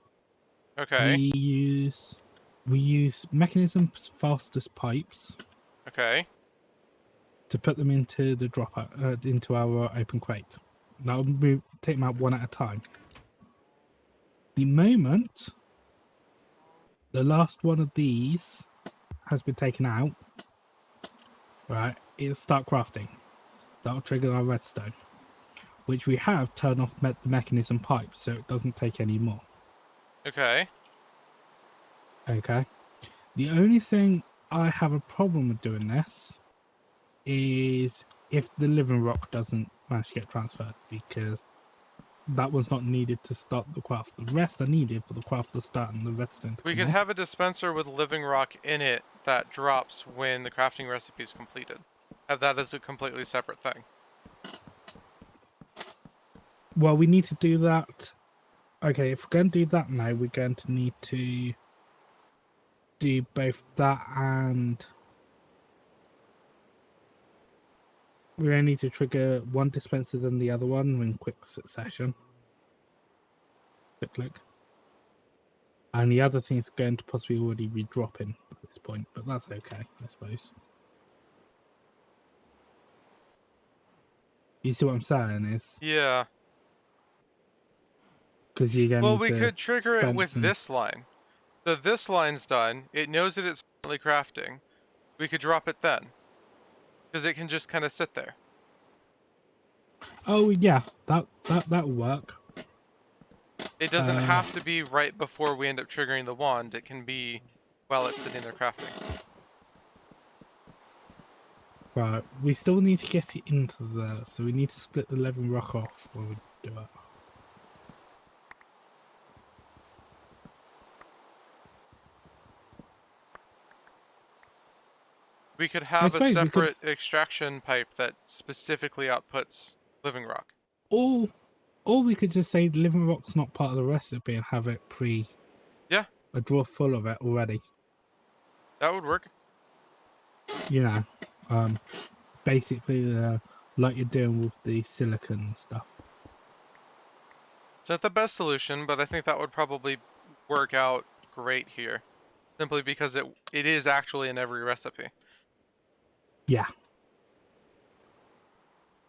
Okay. We use mechanisms fastest pipes. Okay. To put them into the into our open crate. Now we take them out one at a time. The moment the last one of these has been taken out, right, it'll start crafting. That'll trigger our redstone, which we have turned off the mechanism pipe so it doesn't take any more. Okay. Okay. The only thing I have a problem with doing this is if the living rock doesn't manage to get transferred, because that was not needed to start the craft. The rest are needed for the craft to start and the redstone to We come could on. have a dispenser with living rock in it that drops when the crafting recipe is completed. Have that as a completely separate thing. Well, we need to do that. Okay, if we're going to do that now, we're going to need to do both that and we're going to need to trigger one dispenser then the other one in quick succession. Click. And the other thing is going to possibly already be dropping at this point, but that's okay, I suppose. You see what I'm saying is? Yeah. Because you're going to Well, need we to could trigger it with dispense and... this line. So this line's done. It knows that it's currently crafting. We could drop it then. Because it can just kind of sit there. Oh, yeah, that'll work. It doesn't have to be right before we end up triggering the wand. It can be while it's sitting there crafting. Right, we still need to get it into there, so we need to split the living rock off when we do it. We could I have a suppose we could... separate extraction pipe that specifically outputs living rock. Or we could just say the living rock's not part of the recipe and have it Yeah, a drawer full of it already. that would work. You know, basically like you're doing with the silicon and stuff. It's not the best solution, but I think that would probably work out great here. Simply because it is actually in every recipe. Yeah.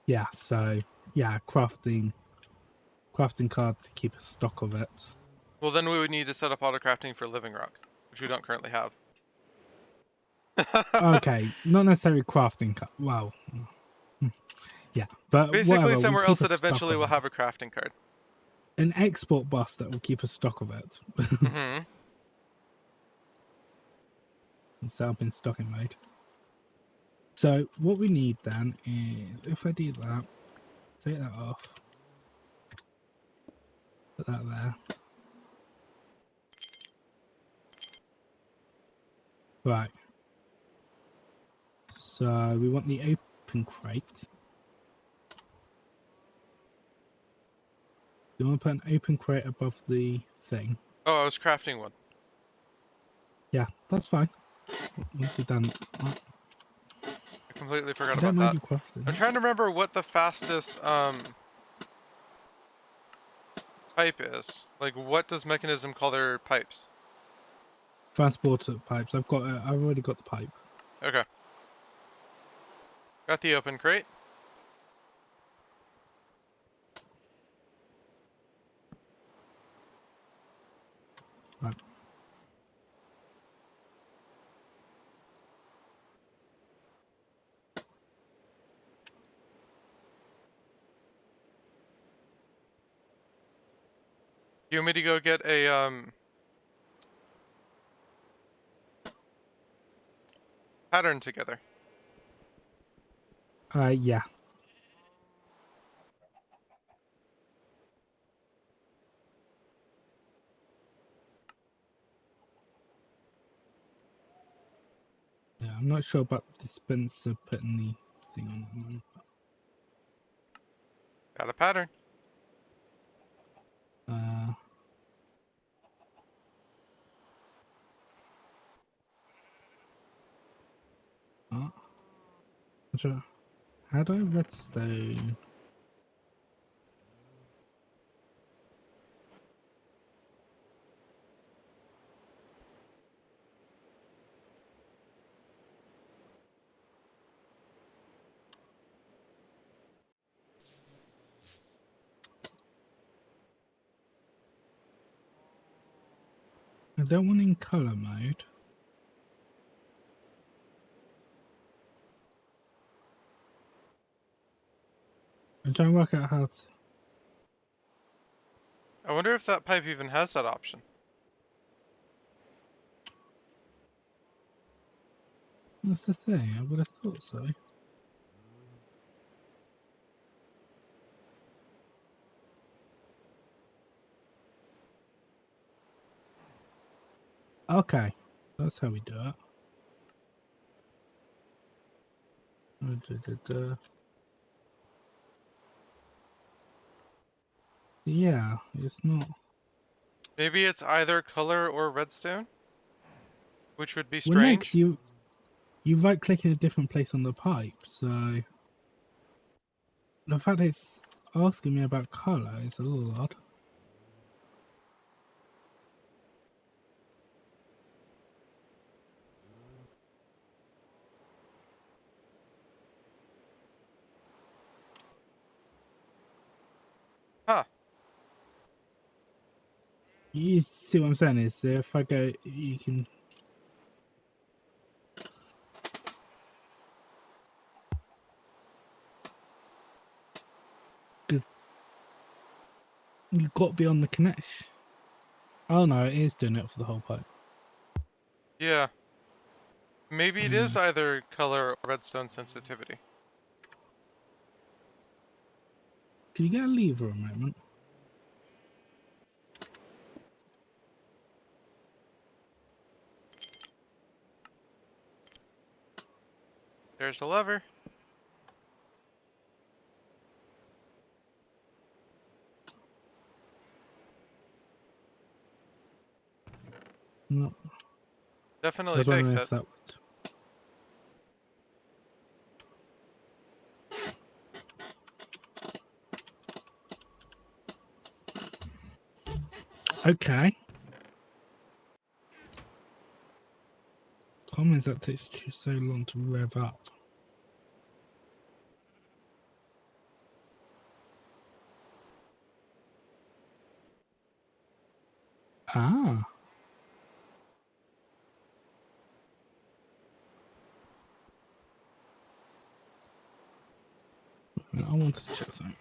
Yeah, so yeah, crafting card to keep a stock of it. Well, then we would need to set up auto crafting for living rock, which we don't currently have. Okay, not necessarily crafting card. Well, yeah, but Basically, whatever. We somewhere keep else a that stock eventually of will it. have a crafting card. An export bus that will keep a stock of it. Mm-hmm. Set up in stocking mode. So what we need then is, if I do that, take that off, put that there. Right. So we want the open crate. You want to put an open crate above the thing? Oh, I was crafting one. Yeah, that's fine. Once you're done, I completely forgot I don't about mind that. you crafting I'm it. trying to remember what the fastest pipe is. Like, what does Mechanism call their pipes? Transporter pipes. I've already got the pipe. Okay. Got the open crate. Right. You want me to go get a pattern together? Yeah. Yeah, I'm not sure about dispenser putting the thing on at the moment. Got a pattern. Uh, oh, how do I redstone? I don't want it in color mode. I'm trying to work out how to... I wonder if that pipe even has that option. That's the thing, I would have thought so. Okay, that's how we do it. Yeah, it's not. Maybe it's either color or redstone, which would be Well, no, 'cause strange. you right click in a different place on the pipe, so the fact that it's asking me about color is a little odd. Huh. You see what I'm saying? Is if I go, you can. You've got to be on the connection. Oh no, it is doing it for the whole pipe. Yeah. Maybe it is either color or redstone sensitivity. Can you get a lever a moment? There's the lever. No, I Definitely was takes wondering if it. that would. Okay. Problem is that takes too so long to rev up. Ah. I wanted to check something.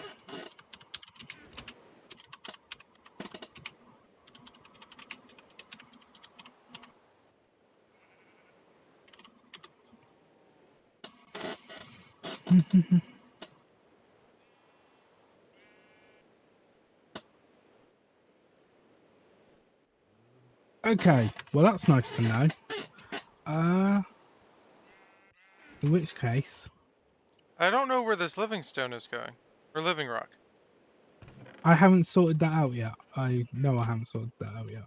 Okay, well that's nice to know. In which case, I don't know where this living stone is going. Or living rock. I haven't sorted that out yet. I know I haven't sorted that out yet.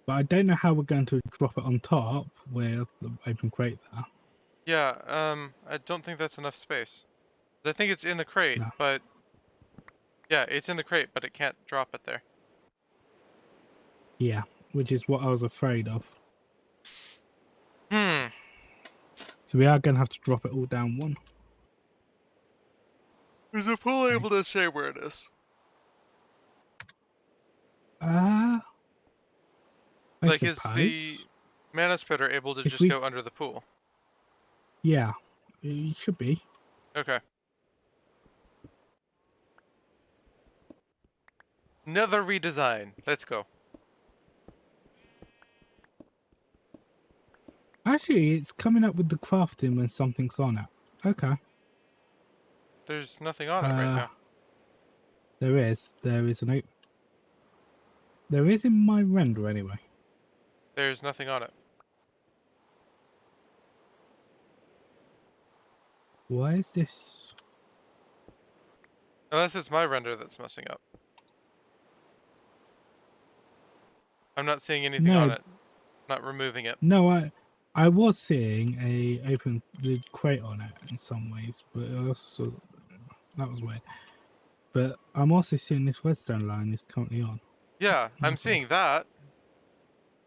But I don't know how we're going to drop it on top with the open crate there. Yeah, I don't think that's enough space. I think it's in the crate, No. but... Yeah, it's in the crate, but it can't drop it there. Yeah, which is what I was afraid of. Hmm. So we are going to have to drop it all down one. Is the pool Okay. able to say where it is? I Like, is the suppose. mana spreader able to If just we... go under the pool? Yeah, it should be. Okay. Another redesign. Let's go. Actually, it's coming up with the crafting when something's on it. Okay. There's nothing on it right now. There is. There is an open. There is in my render anyway. There's nothing on it. Why is this? Unless it's my render that's messing up. I'm not seeing anything on No, it. Not removing it. no. I was seeing a open the crate on it in some ways, but I also that was weird. But I'm also seeing this redstone line is currently on. Yeah, I'm Okay. seeing that.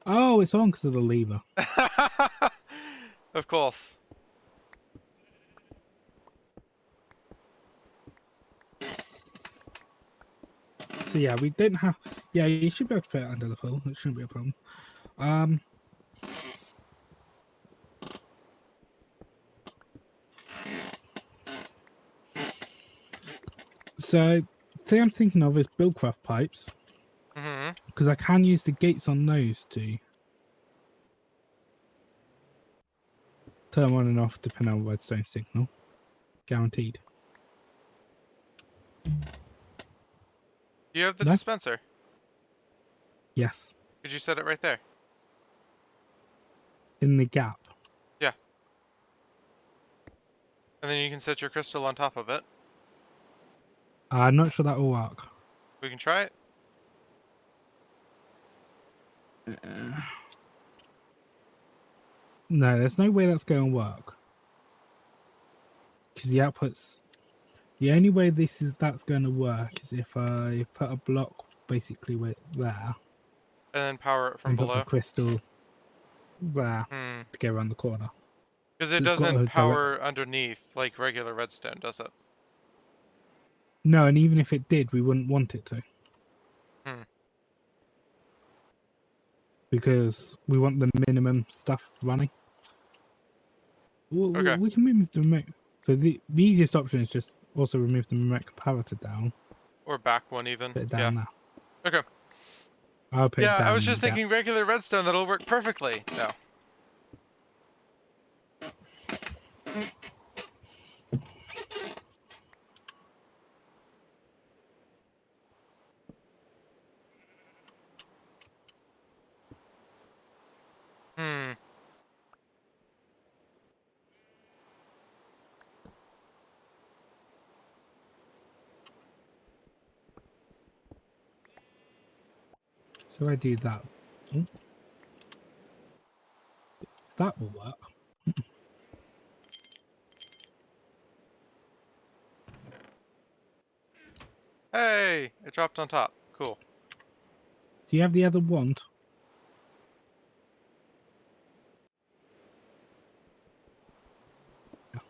Oh, it's on because of the lever. Of course. So yeah, we didn't have. Yeah, you should be able to put it under the pool. It shouldn't be a problem. So the thing I'm thinking of is buildcraft pipes Mm-hmm. because I can use the gates on those to turn on and off depending on redstone signal. Guaranteed. Do you have the No? dispenser? Yes. Could you set it right there? In the gap. Yeah. And then you can set your crystal on top of it. I'm not sure that will work. We can try it. No, there's no way that's going to work. Because the outputs... The only way that's going to work is if I put a block basically there. And then power it from And put the below. crystal there Hmm. to go around the corner. Because it It's got doesn't a direct... power underneath like regular redstone, does it? No, and even if it did, we wouldn't want it to. Hmm. Because we want the minimum stuff running. Okay. We can remove the remote. So the easiest option is just also remove the remote comparator down. Or back one even. Put it Yeah. down now. Okay. I'll put it Yeah, I down was in the just gap. thinking regular redstone, that'll work perfectly. No. Hmm. So I do that. Oh. That will work. Hey! It dropped on top. Cool. Do you have the other wand? Yeah.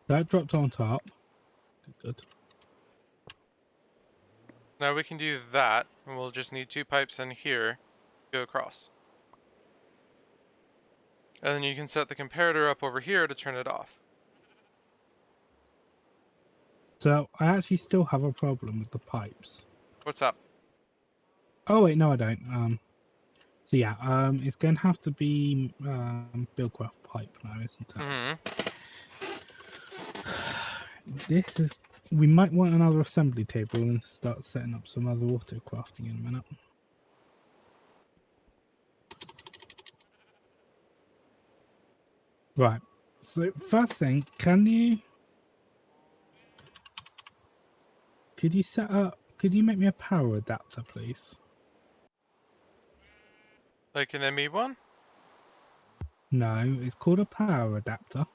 That dropped on top. Good. Now we can do that, and we'll just need 2 pipes in here to go across. And then you can set the comparator up over here to turn it off. So I actually still have a problem with the pipes. What's up? Oh wait, no I don't. So yeah, it's going to have to be Buildcraft pipe now, isn't it? Mm-hmm. This is... We might want another assembly table and start setting up some other auto crafting in a minute. Right. So first thing, could you set up... Could you make me a power adapter, please? Like an ME one? No, it's called a power adapter.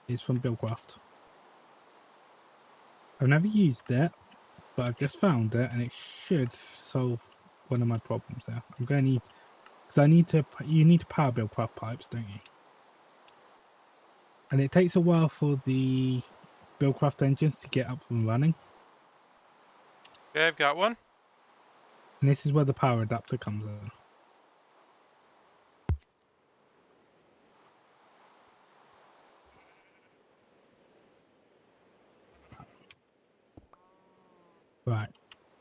It's from Buildcraft. I've never used it, but I've just found it, and it should solve one of my problems there. I'm going to need... Because I need to... You need to power Buildcraft pipes, don't you? And it takes a while for the Buildcraft engines to get up and running. Okay, I've got one. And this is where the power adapter comes in. Right.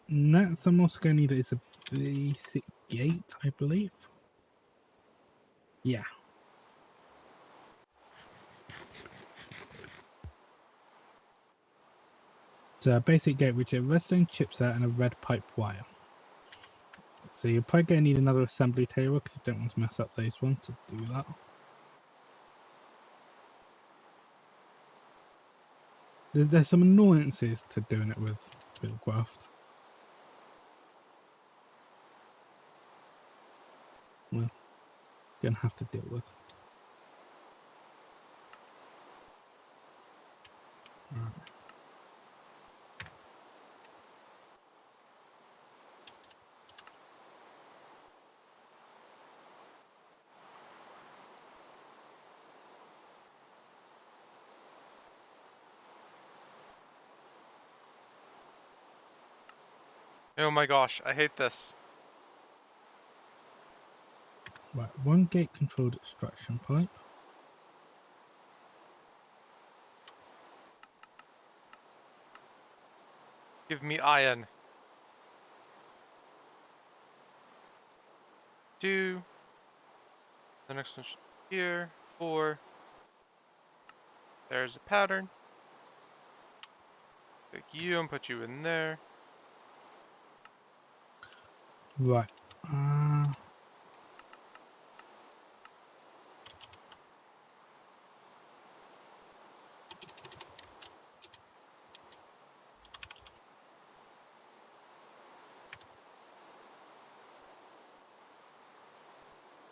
Next, I'm also going to need is a basic gate, I believe. Yeah. So a basic gate, which is a redstone chipset and a red pipe wire. So you're probably going to need another assembly table because you don't want to mess up those ones to do that. There's some annoyances to doing it with Buildcraft. Well, you're going to have to deal with. Right. Oh my gosh, I hate this. Right, one gate controlled extraction pipe. Give me iron. 2. The next one should be here. 4. There's a pattern. Take you and put you in there. Right.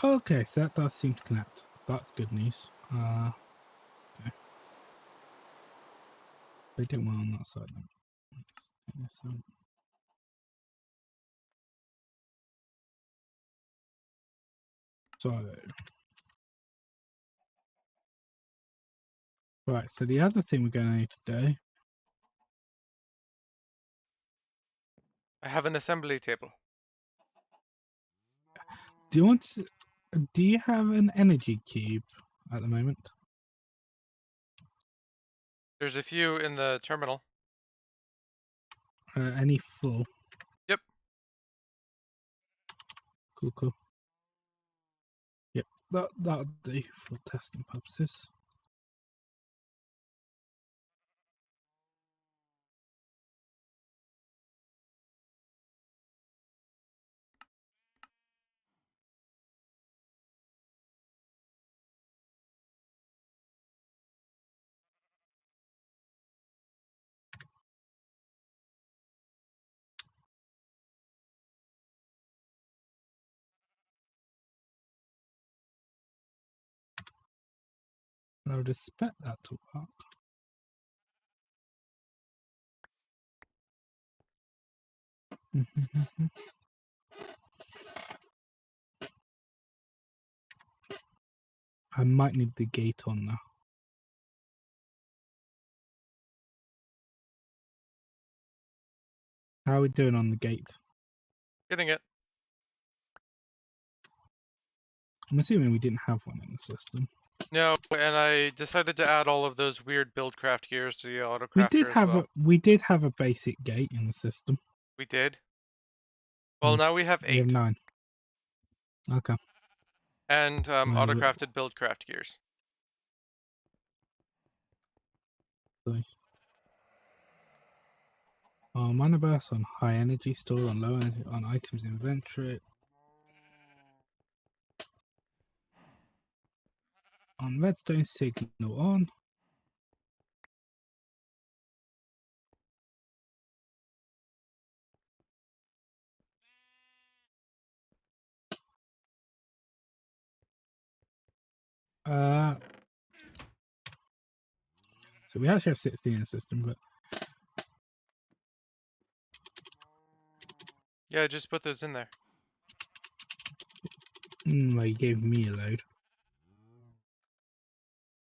Okay, so that does seem to connect. That's good news. Okay. They did well on that side then. Let's take this out. So, right, so the other thing we're going to need to do. I have an assembly table. Do you want to, do you have an energy cube at the moment? There's a few in the terminal. Any full? Yep. Cool. Yep, that'll do for testing purposes. I would expect that to work. I might need the gate on now. How are we doing on the gate? Getting it. I'm assuming we didn't have one in the system. No, and I decided to add all of those weird buildcraft gears to the We autocrafter as well. we did have a basic gate in the system. We did. Well, now we have We have 8. 9. Okay. And autocrafted buildcraft gears. Mana burst on high energy, stored on low energy on items inventory. On redstone signal on. So we actually have 16 in the system, but Yeah, just put those in there. well, you gave me a load.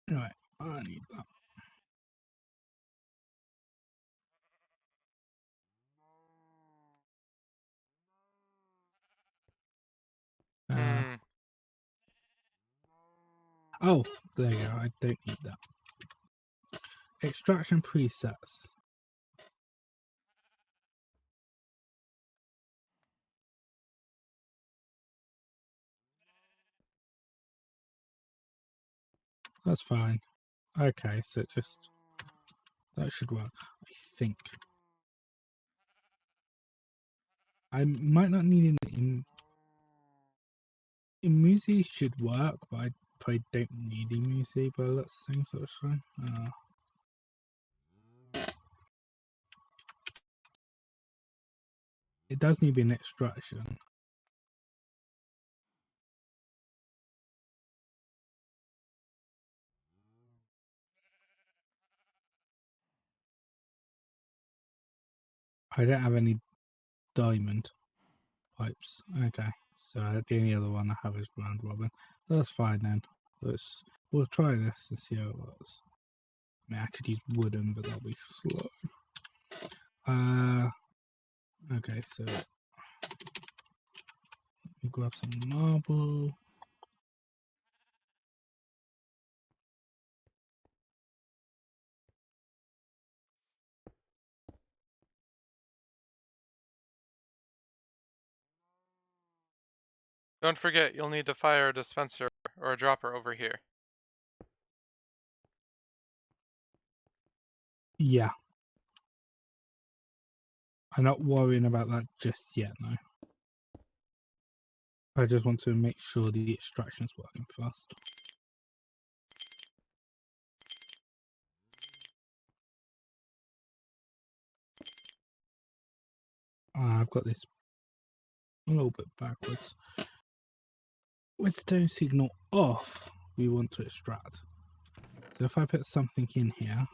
Right, I need that. Oh, there you go. I don't need that. Extraction presets. That's fine. Okay, so that should work. I think. I might not need an Imuzi should work, but I probably don't need Imuzi by that thing sort of thing. It does need to be an extraction. I don't have any diamond pipes. Okay, so the only other one I have is round robin. That's fine then. We'll try this and see how it works. I mean, I could use wooden, but that'll be slow. Okay, so let me grab some marble. Don't forget, you'll need to fire a dispenser or a dropper over here. Yeah. I'm not worrying about that just yet, no. I just want to make sure the extraction's working first. I've got this a little bit backwards. With stone signal off, we want to extract. So if I put something in here,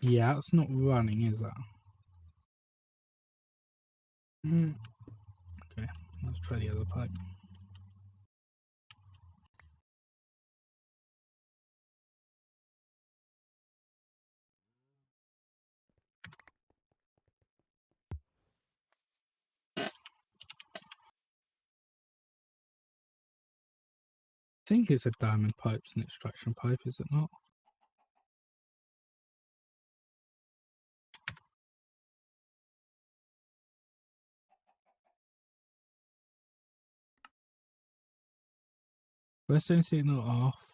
yeah, it's not running, is that? Okay, let's try the other pipe. I think it's a diamond pipe, an extraction pipe, is it not? Western signal off.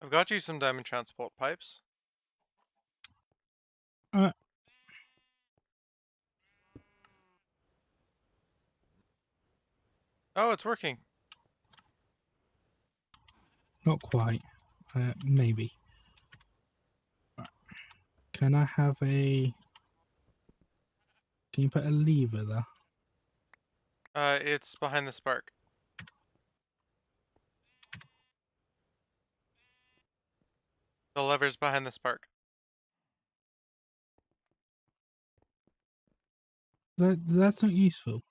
I've got you some diamond transport pipes. Oh, it's working. Not quite. Maybe. Can I have a... Can you put a lever there? It's behind the spark. The lever's behind the spark. That's not useful.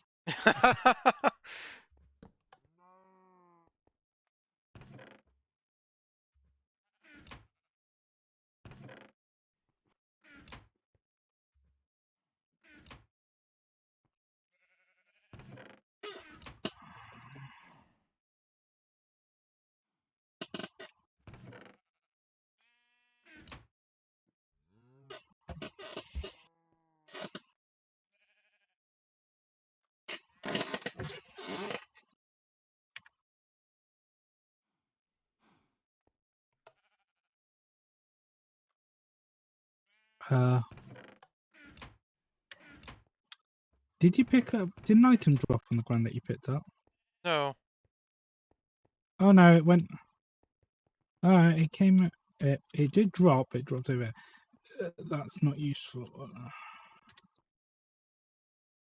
Did you pick up... Did an item drop on the ground that you picked up? No. Oh no, it went... Alright, it came... It did drop. It dropped over. That's not useful.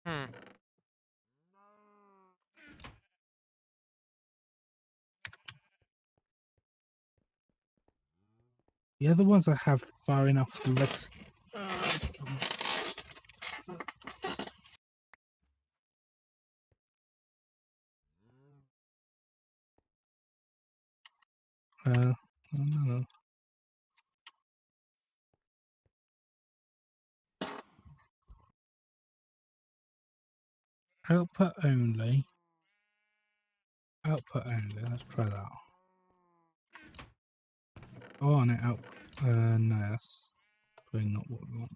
Hmm. The other ones I have far enough to let's... no. Output only. Output only. Let's try that. Oh, no, output. No, that's probably not what we want.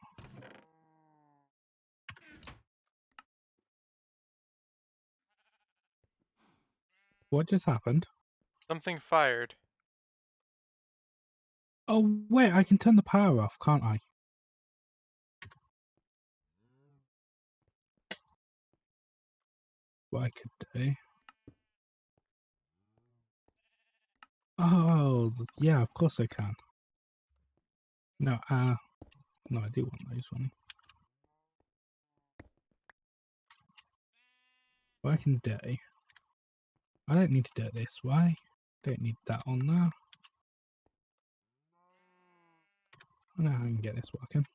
What just happened? Something fired. Oh, wait, I can turn the power off, can't I? What I could do. Oh, yeah, of course I can. No, no, I do want those ones. What I can do. I don't need to do it this way. Don't need that on there. I know how I can get this working.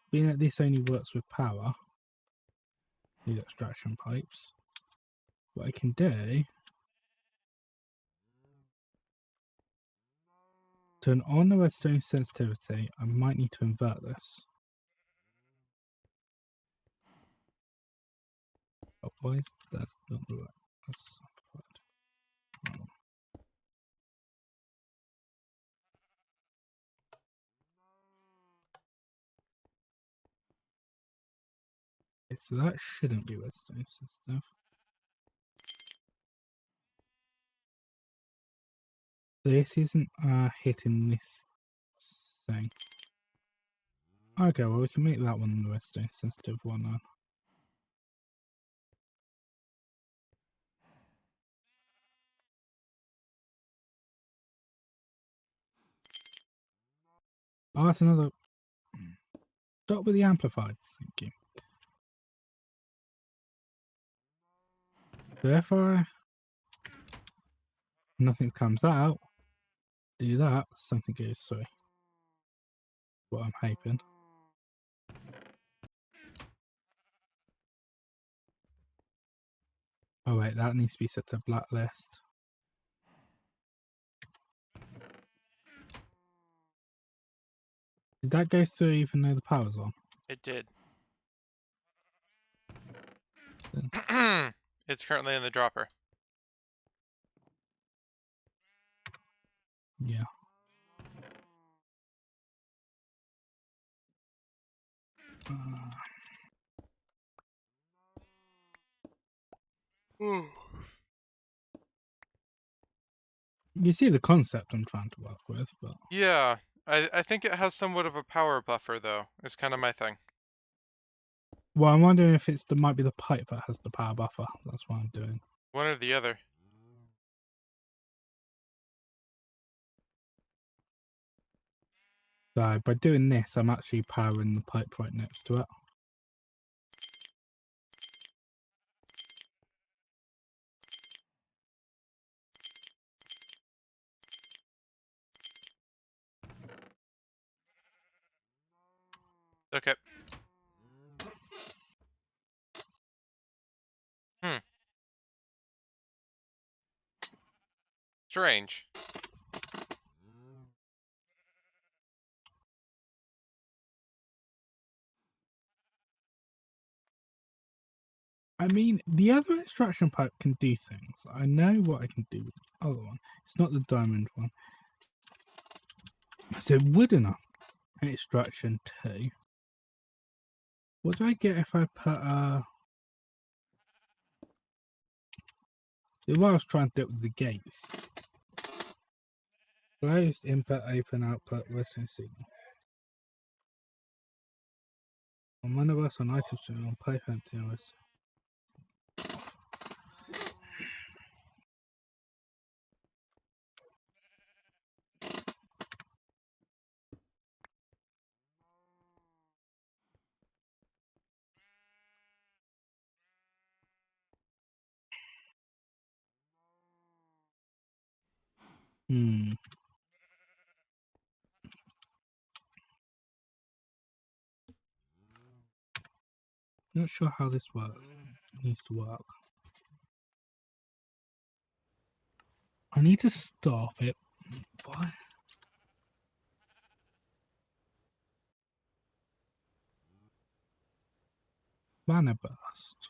Being that this only works with power, these extraction pipes, what I can do, turn on the redstone sensitivity. I might need to invert this. Otherwise, that's not the right. That's amplified. so that shouldn't be redstone stuff. This isn't hitting this thing. Okay, well we can make that one the redstone sensitive one then. Oh, that's another. Stop with the amplifiers, thank you. So if nothing comes out, do that, something goes through. What I'm hoping. Oh wait, that needs to be set to blacklist. Did that go through even though the power's on? It did. Yeah. It's currently in the dropper. Yeah. You see the concept I'm trying to work with, but Yeah, I think it has somewhat of a power buffer though. It's kind of my thing. well, I'm wondering if might be the pipe that has the power buffer. That's what I'm doing. One or the other. So by doing this, I'm actually powering the pipe right next to it. Okay. Hmm. Strange. I mean, the other extraction pipe can do things. I know what I can do with the other one. It's not the diamond one. So wooden extraction too. What do I get if I put what I was trying to do with the gates. Closed, input, open, output, listening signal. On one of us on items on pipe empty hours. Not sure how this works. Needs to work. I need to stop it. Why? Mana burst.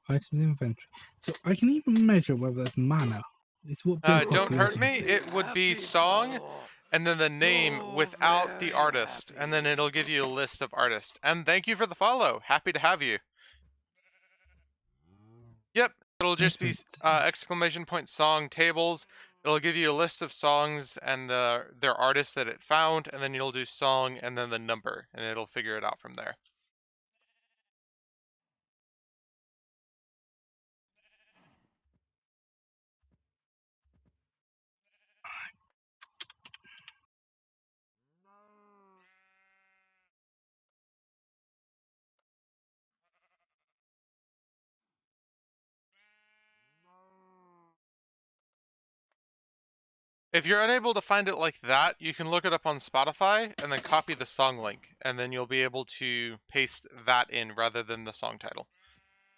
Item inventory. So I can even measure whether there's mana. It's what builds Don't hurt losing. me. It would be song, and then the name without the artist, and then it'll give you a list of artists. And thank you for the follow. Happy to have you. Yep, it'll just be exclamation point song tables. It'll give you a list of songs and their artists that it found, and then you'll do song and then the number, and it'll figure it out from there. If you're unable to find it like that, you can look it up on Spotify and then copy the song link, and then you'll be able to paste that in rather than the song title.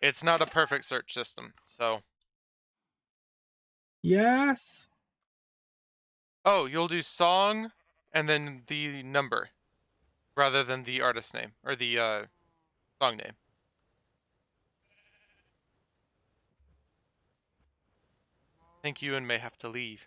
It's not a perfect search system, so. Yes. Oh, you'll do song and then the number rather than the artist name or the song name. I think you and may have to leave.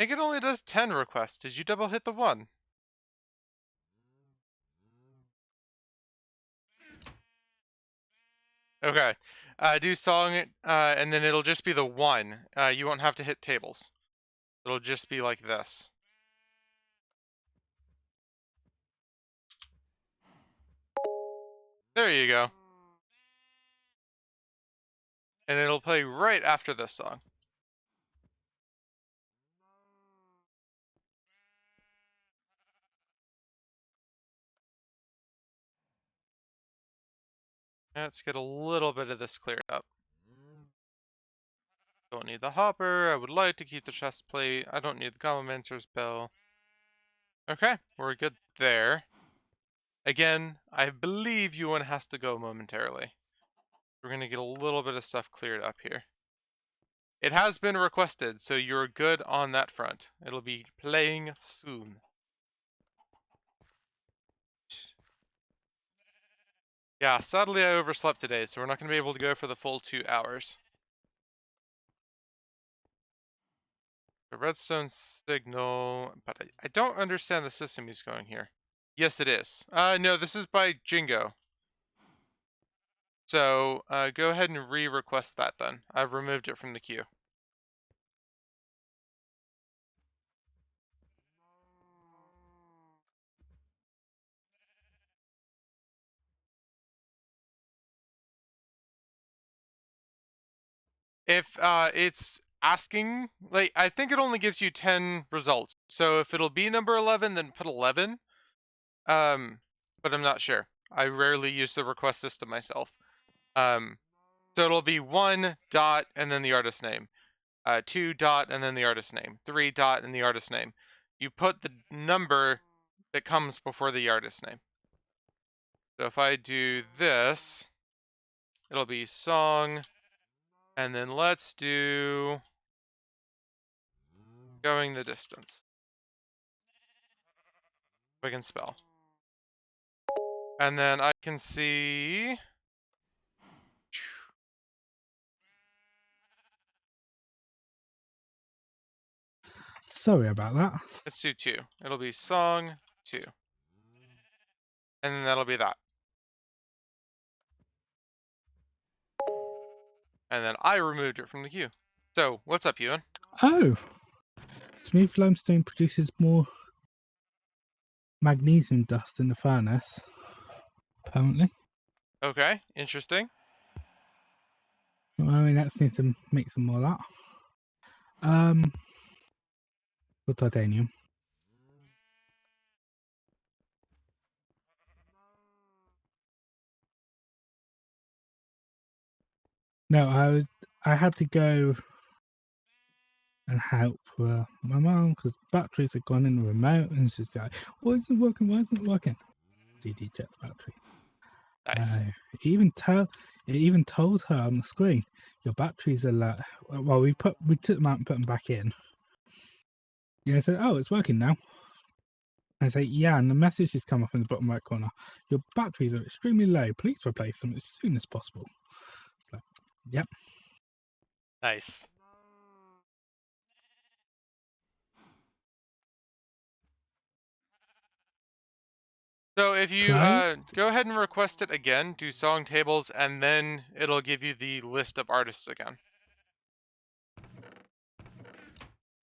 think it only does 10 requests. Did you double hit the 1? Okay. Do song, and then it'll just be the 1. You won't have to hit tables. It'll just be like this. There you go. And it'll play right after this song. Let's get a little bit of this cleared up. Don't need the hopper. I would like to keep the chest plate. I don't need the complimenter's bell. Okay, we're good there. Again, I believe Yuan has to go momentarily. We're going to get a little bit of stuff cleared up here. It has been requested, so you're good on that front. It'll be playing soon. Yeah, sadly I overslept today, so we're not going to be able to go for the full 2 hours. The redstone signal, but I don't understand the system he's going here. Yes, it is. No, this is by Jingo. So, go ahead and re-request that then. I've removed it from the queue. If it's asking, like, I think it only gives you 10 results. So if it'll be number 11, then put 11. But I'm not sure. I rarely use the request system myself. So it'll be 1 dot and then the artist name, 2 dot and then the artist name, 3 dot and the artist name. You put the number that comes before the artist name. So if I do this, it'll be song, and then let's do going the distance. If I can spell. And then I can see. Sorry about that. Let's do 2. It'll be song 2. And then that'll be that. And then I removed it from the queue. So, what's up, Ewan? Oh! Smooth limestone produces more magnesium dust in the furnace, apparently. Okay, interesting. I mean, that needs to make some more of that. For titanium. No, I had to go and help my mum because batteries had gone in the remote, and she's like, "Why isn't it working? Why isn't it working?" CD check the battery. Nice. It even told her on the screen, "Your batteries are like." Well, we took them out and put them back in. Yeah, I said, "Oh, it's working now." I say, "Yeah," and the message has come up in the bottom right corner. "Your batteries are extremely low. Please replace them as soon as possible." Like, yep. Nice. So if you go ahead and request it again, do song tables, and then it'll give you the list of artists again.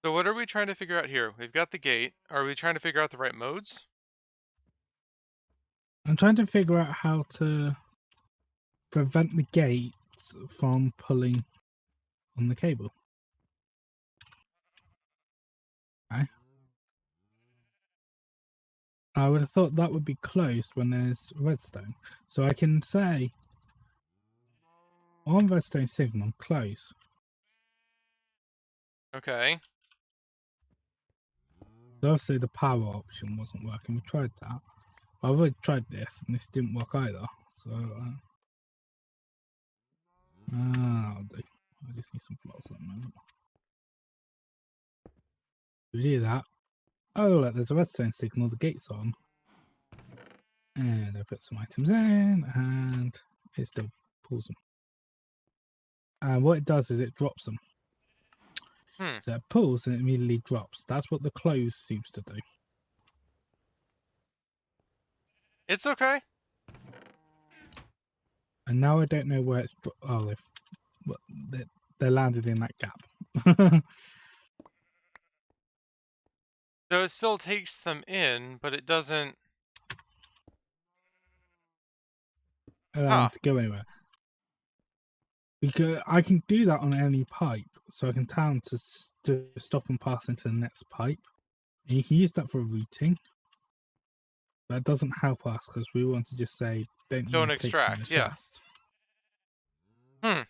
So what are we trying to figure out here? We've got the gate. Are we trying to figure out the right modes? I'm trying to figure out how to prevent the gates from pulling on the cable. Okay. I would have thought that would be closed when there's redstone. So I can say on redstone signal, close. Okay. So obviously the power option wasn't working. We tried that. I've already tried this and this didn't work either. So I'll do. I just need some blocks at the moment. We do that. Oh look, there's a redstone signal, the gate's on. And I put some items in and it still pulls them. And what it does is it drops them. So it pulls and it immediately drops. That's what the close seems to do. It's okay. And now I don't know where it's. Oh, they landed in that gap. So it still takes them in, but it doesn't Allow them to go anywhere. Because I can do that on any pipe, so I can tell them to stop and pass into the next pipe. And you can use that for routing. That doesn't help us because we want to just say don't even take from the extract, yeah. chest.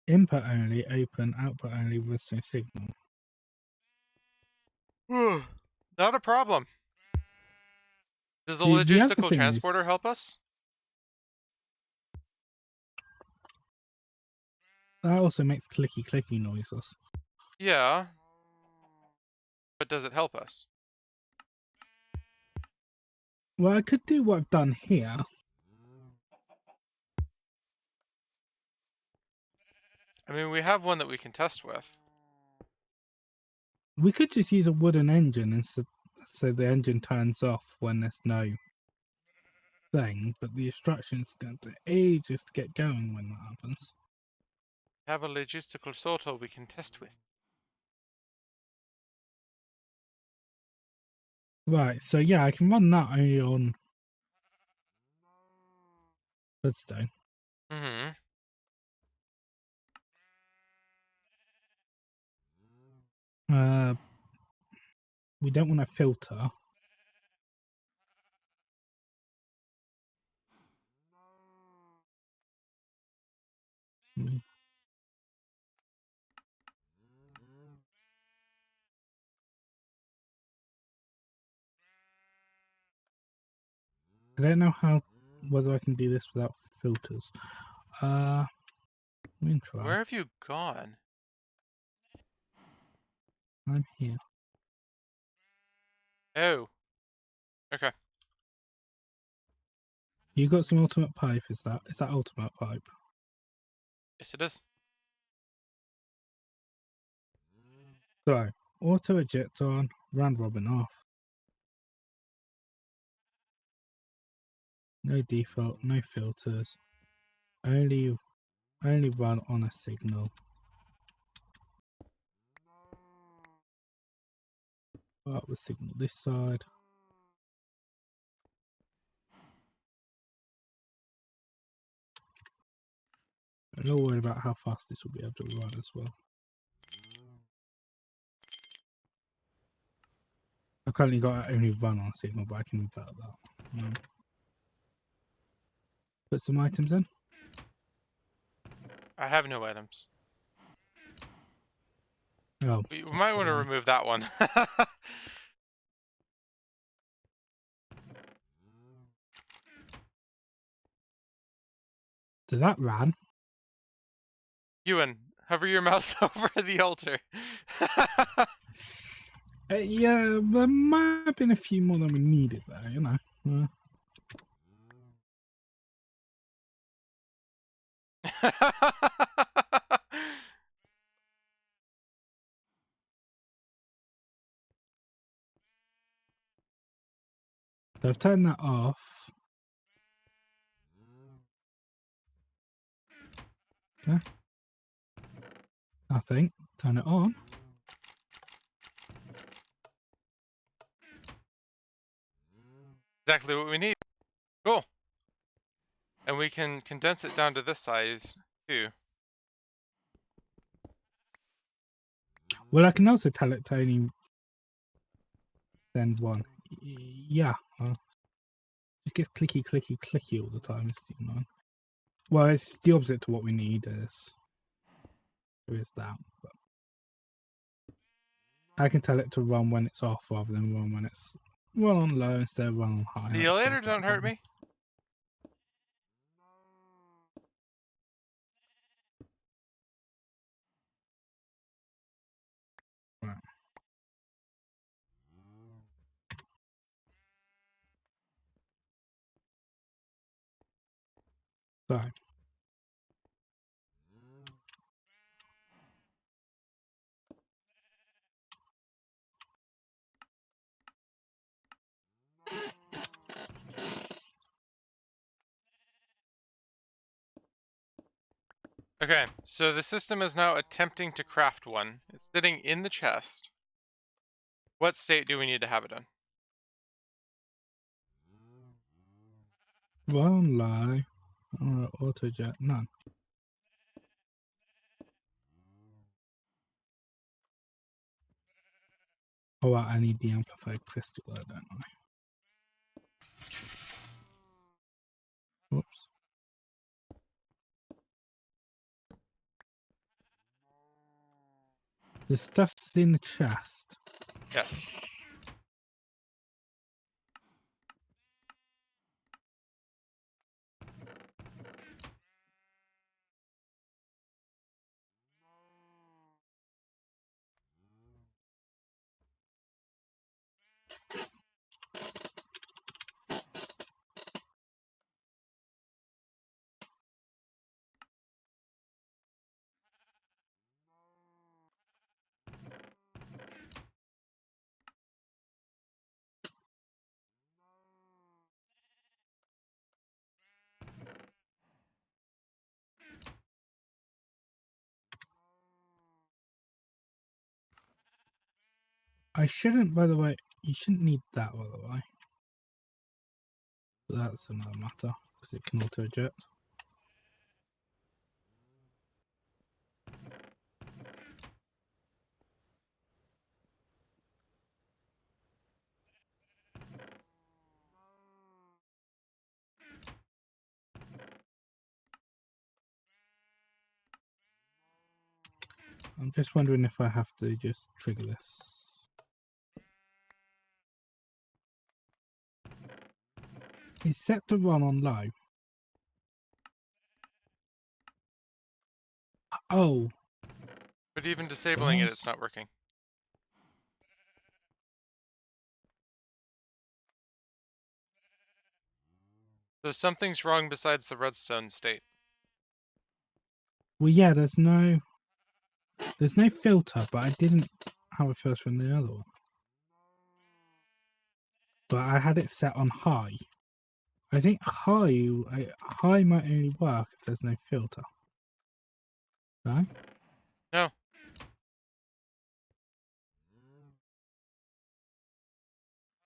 Input only, open, output only, listening signal. Not a problem. Does the The other logistical thing transporter is, help us? that also makes clicky noises. Yeah. But does it help us? Well, I could do what I've done here. I mean, we have one that we can test with. We could just use a wooden engine and so the engine turns off when there's no thing, but the instructions going to take ages to get going when that happens. Have a logistical sorter we can test with. Right, so yeah, I can run that only on Redstone. We don't want to filter. I don't know whether I can do this without filters. Let me try. Where have you gone? I'm here. Oh. Okay. You got some ultimate pipe, is that ultimate pipe? Yes, it is. So, auto eject on, round robin off. No default, no filters. Only run on a signal. Start with signal this side. I'm not worried about how fast this will be able to run as well. I've currently got only run on a signal, but I can invert that. Put some items in. I have no items. Oh, We might want to remove that one. So that ran. Ewan, hover your mouse over the altar. Yeah, there might have been a few more than we needed there, you know. So I've turned that off. Yeah. Nothing. Turn it on. Exactly what we need. Cool. And we can condense it down to this size, too. Well, I can also tell it to only send one. Yeah. Just gets clicky all the time. It's annoying. Well, it's the opposite to what we need. There is that. But I can tell it to run when it's off rather than run when it's run on low instead of run on high. See you later, don't hurt me. Right. So Okay, so the system is now attempting to craft one. It's sitting in the chest. What state do we need to have it in? One lie. Autojet, none. Oh, well, I need the amplified crystal there, don't I? Whoops. The stuff's in the chest. Yes. I shouldn't, by the way. You shouldn't need that, by the way. But that's another matter, because it can auto eject. I'm just wondering if I have to just trigger this. It's set to run on low. Oh. But even disabling it, it's not working. So something's wrong besides the redstone state. Well, yeah, there's no filter, but I didn't have a filter in the other one. But I had it set on high. I think high might only work if there's no filter. No? No.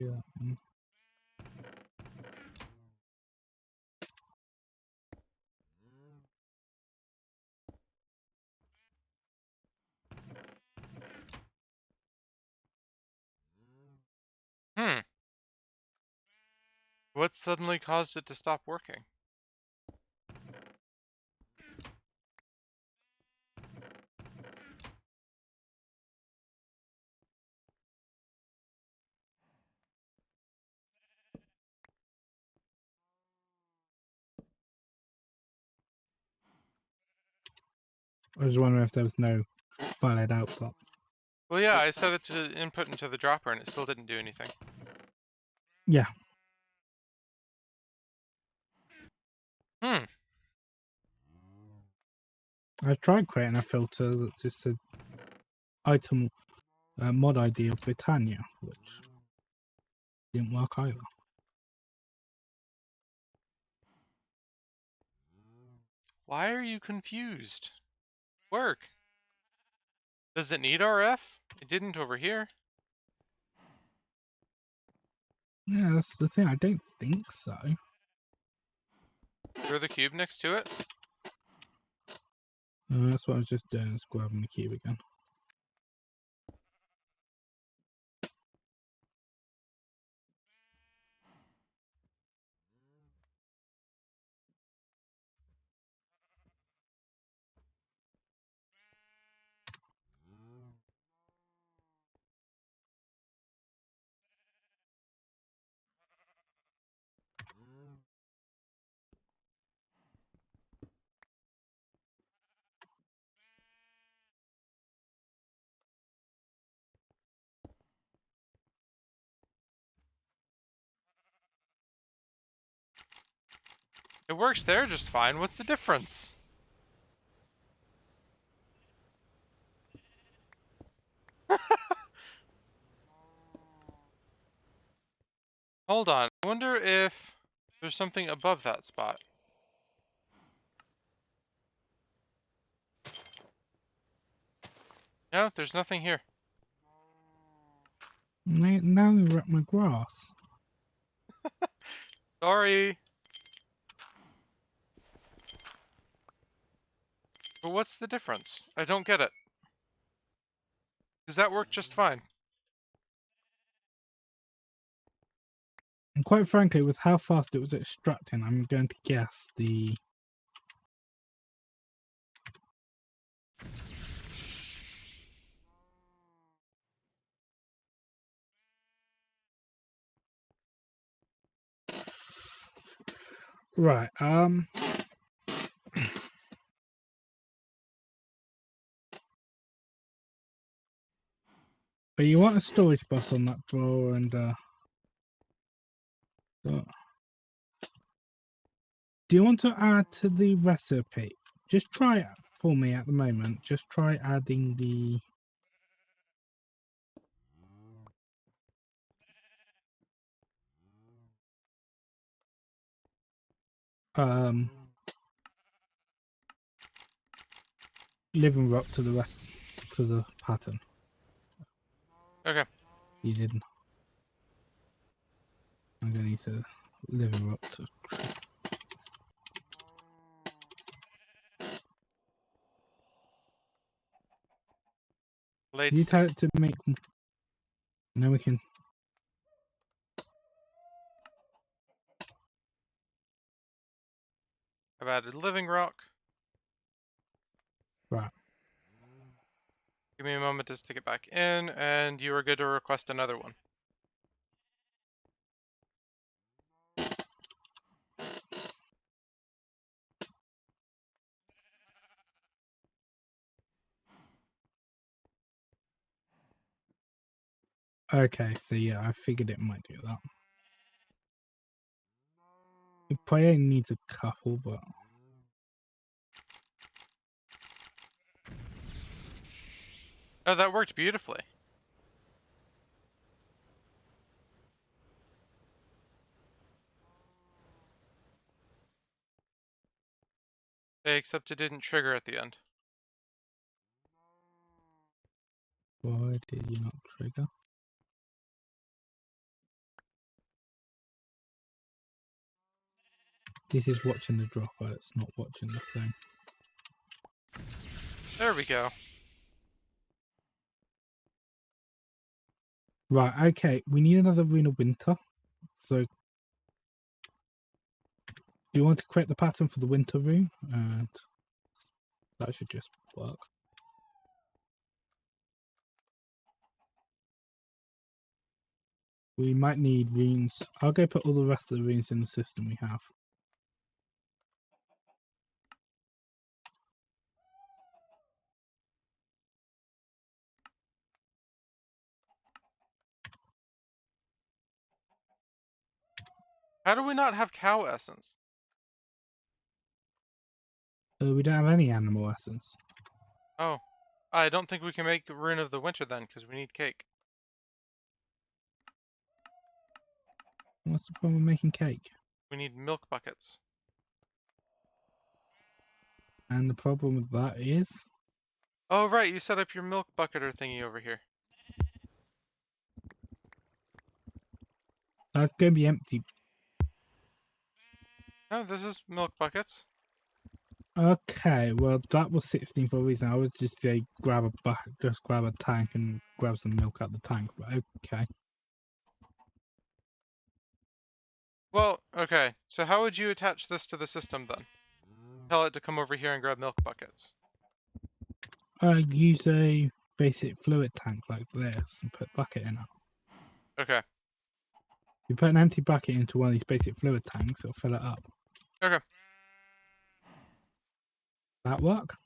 Yeah. Hmm. What suddenly caused it to stop working? I was wondering if there was no valid output. Well, yeah, I set it to input into the dropper and it still didn't do anything. Yeah. Hmm. I tried creating a filter that just said item mod ID of Britannia, which didn't work either. Why are you confused? Work. Does it need RF? It didn't over here. Yeah, that's the thing. I don't think so. Throw the cube next to it. That's what I was just doing, is grabbing the cube again. It works there just fine. What's the difference? Hold on. I wonder if there's something above that spot. No, there's nothing here. Now they're at my grass. Sorry. But what's the difference? I don't get it. Because that worked just fine. And quite frankly, with how fast it was extracting, I'm going to guess the... Right, but you want a storage bus on that drawer and, do you want to add to the recipe? Just try it for me at the moment. Just try adding the... living rock to the pattern. Okay. You didn't. I'm gonna need to living rock to... Late You tell save. it to make... Now we can... I've added living rock. Right. Give me a moment to stick it back in, and you are good to request another one. Okay, so yeah, I figured it might do that. It probably needs a couple, but... Oh, that worked beautifully. Except it didn't trigger at the end. Why did you not trigger? This is watching the dropper, it's not watching the thing. There we go. Right, okay, we need another Rune of Winter. So, do you want to create the pattern for the Winter Rune? And that should just work. We might need runes. I'll go put all the rest of the runes in the system we have. How do we not have cow essence? We don't have any animal essence. Oh. I don't think we can make Rune of the Winter then, because we need cake. What's the problem with making cake? We need milk buckets. And the problem with that is... Oh, right, you set up your milk bucketer thingy over here. That's going to be empty. No, this is milk buckets. Okay, well that was 16 for a reason. I was just say grab a tank and grab some milk out the tank, but okay. Well, okay. So how would you attach this to the system then? Tell it to come over here and grab milk buckets. Use a basic fluid tank like this and put a bucket in it. Okay. You put an empty bucket into one of these basic fluid tanks, it'll fill it up. Okay. That work?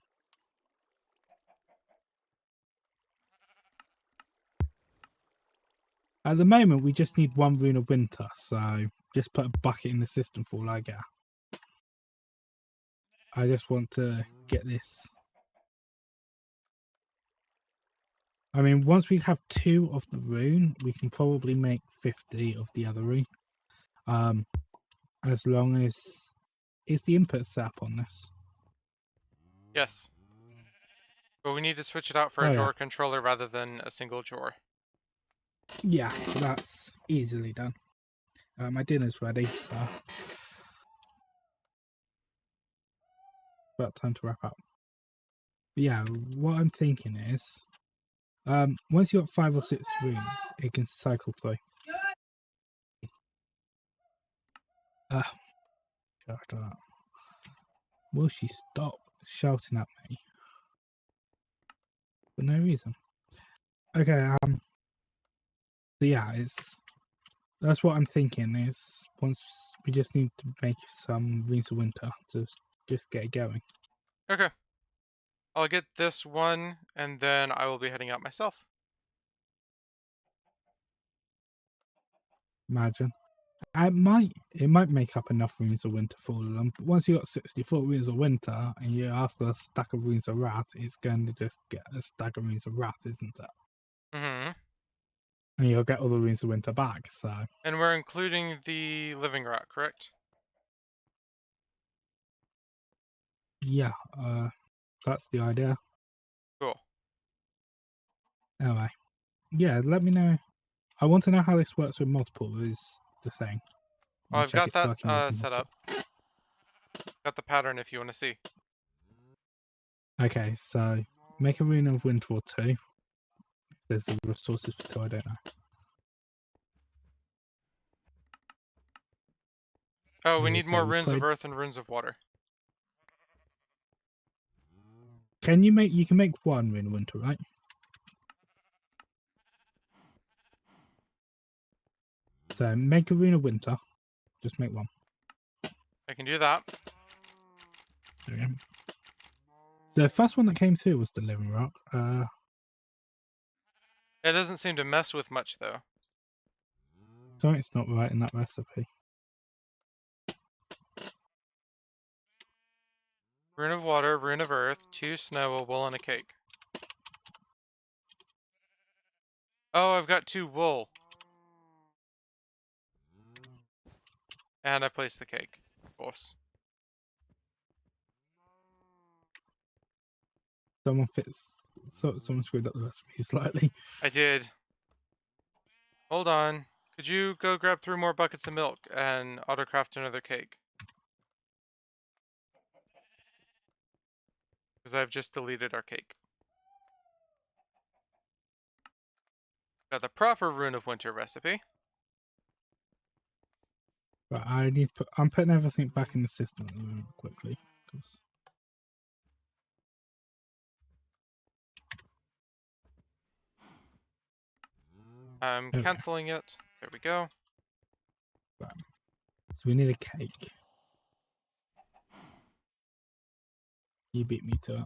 At the moment, we just need one Rune of Winter, so just put a bucket in the system for all I get. I just want to get this. I mean, once we have 2 of the rune, we can probably make 50 of the other rune. As long as... Is the input set up on this? Yes. But we need to switch it out for a Oh, yeah. drawer controller rather than a single drawer. Yeah, that's easily done. My dinner's ready, so about time to wrap up. But yeah, what I'm thinking is, once you've got 5 or 6 rooms, it can cycle through. Shut up. Will she stop shouting at me for no reason? Okay, so yeah, that's what I'm thinking is once we just need to make some Rings of Winter to just get it going. Okay. I'll get this one, and then I will be heading out myself. Imagine. It might make up enough Runes of Winter for all of them. But once you got 64 Runes of Winter and you ask for a stack of Runes of Wrath, it's going to just get a stack of Runes of Wrath, isn't it? Mm-hmm. And you'll get all the Runes of Winter back, so And we're including the living rock, correct? yeah, that's the idea. Cool. Anyway, yeah, let me know. I want to know how this works with multiple is the thing. Well, And I've check got it's working with that set multiple. up. Got the pattern if you want to see. Okay, so make a Rune of Winter or 2. There's the resources for 2, I don't know. Oh, we Okay, need so more you runes put. of earth and runes of water. You can make 1 Rune of Winter, right? So make a Rune of Winter. Just make 1. I can do that. There we go. The first one that came through was the Living Rock. It doesn't seem to mess with much, though. Sorry, it's not right in that recipe. Rune of water, rune of earth, 2 snow, a wool, and a cake. Oh, I've got 2 wool. And I placed the cake, of course. Someone screwed up the recipe slightly. I did. Hold on. Could you go grab 3 more buckets of milk and autocraft another cake? Because I've just deleted our cake. Got the proper Rune of Winter recipe. But I'm putting everything back in the system at the moment quickly. Cause... I'm Okay. canceling it. There we go. Right. So we need a cake. You beat me to it.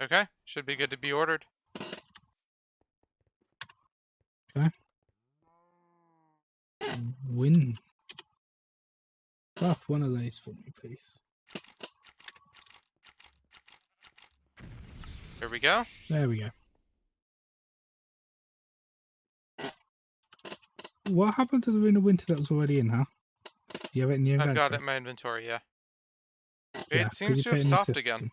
Okay, should be good to be ordered. Okay. Win. Craft one of these for me, please. There we go. There we go. What happened to the Rune of Winter that was already in, huh? Do you have it in your I've inventory? got it in my inventory, yeah. Yeah, It could seems you to put have it in the stopped system? again.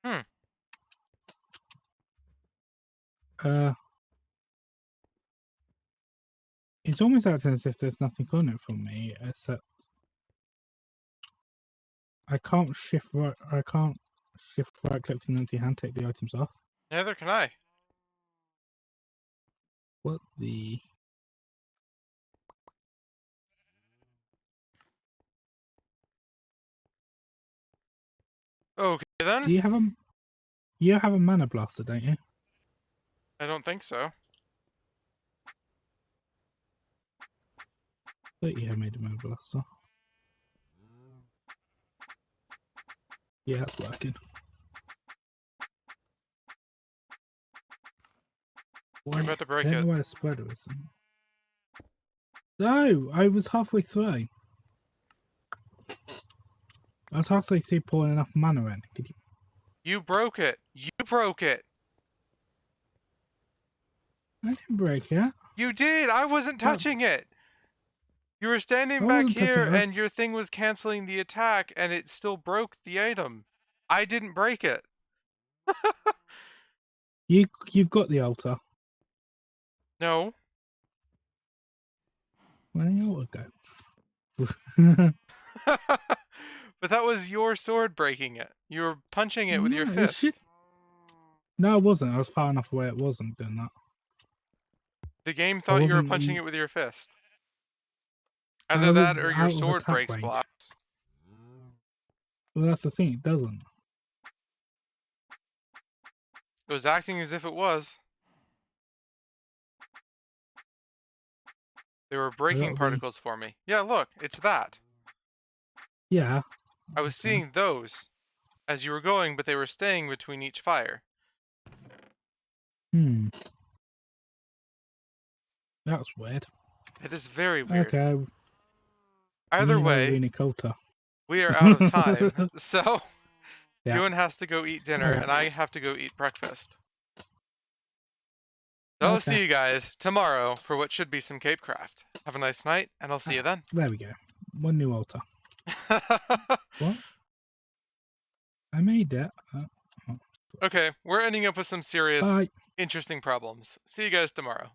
Hmm. It's almost acting as if there's nothing on it for me, except I can't shift right click with an empty hand, take the items off. Neither can I. What the? Okay then. Do you have a mana blaster, don't you? I don't think so. But yeah, I made a mana blaster. Yeah, it's working. You're about to break I don't it. know where the spreader is. No, I was halfway through. I was halfway through pouring enough mana in. Could you... You broke it. You broke it. I didn't break it. You did. I wasn't touching it. You were standing I back wasn't touching here it. and your thing was canceling the attack and it still broke the item. I didn't break it. You've got the altar. No. Where did the altar go? But that was your sword breaking it. You were punching it with your No, fist. No, I wasn't. I was far enough away. It wasn't doing that. The game thought you were punching it with your fist. Either that or your sword breaks blocks. Well, that's the thing. It doesn't. It was acting as if it was. They were breaking particles for me. Yeah, look, it's that. Yeah. I was seeing those as you were going, but they were staying between each fire. That's weird. It is very weird. Okay. Either way, we are out of time, so Rune has to go eat dinner, and I have to go eat breakfast. So I'll see you guys tomorrow for what should be some cape craft. Have a nice night, and I'll see you then. There we go. One new altar. What? I made that. Okay, we're ending up with some serious, interesting problems. See you guys tomorrow.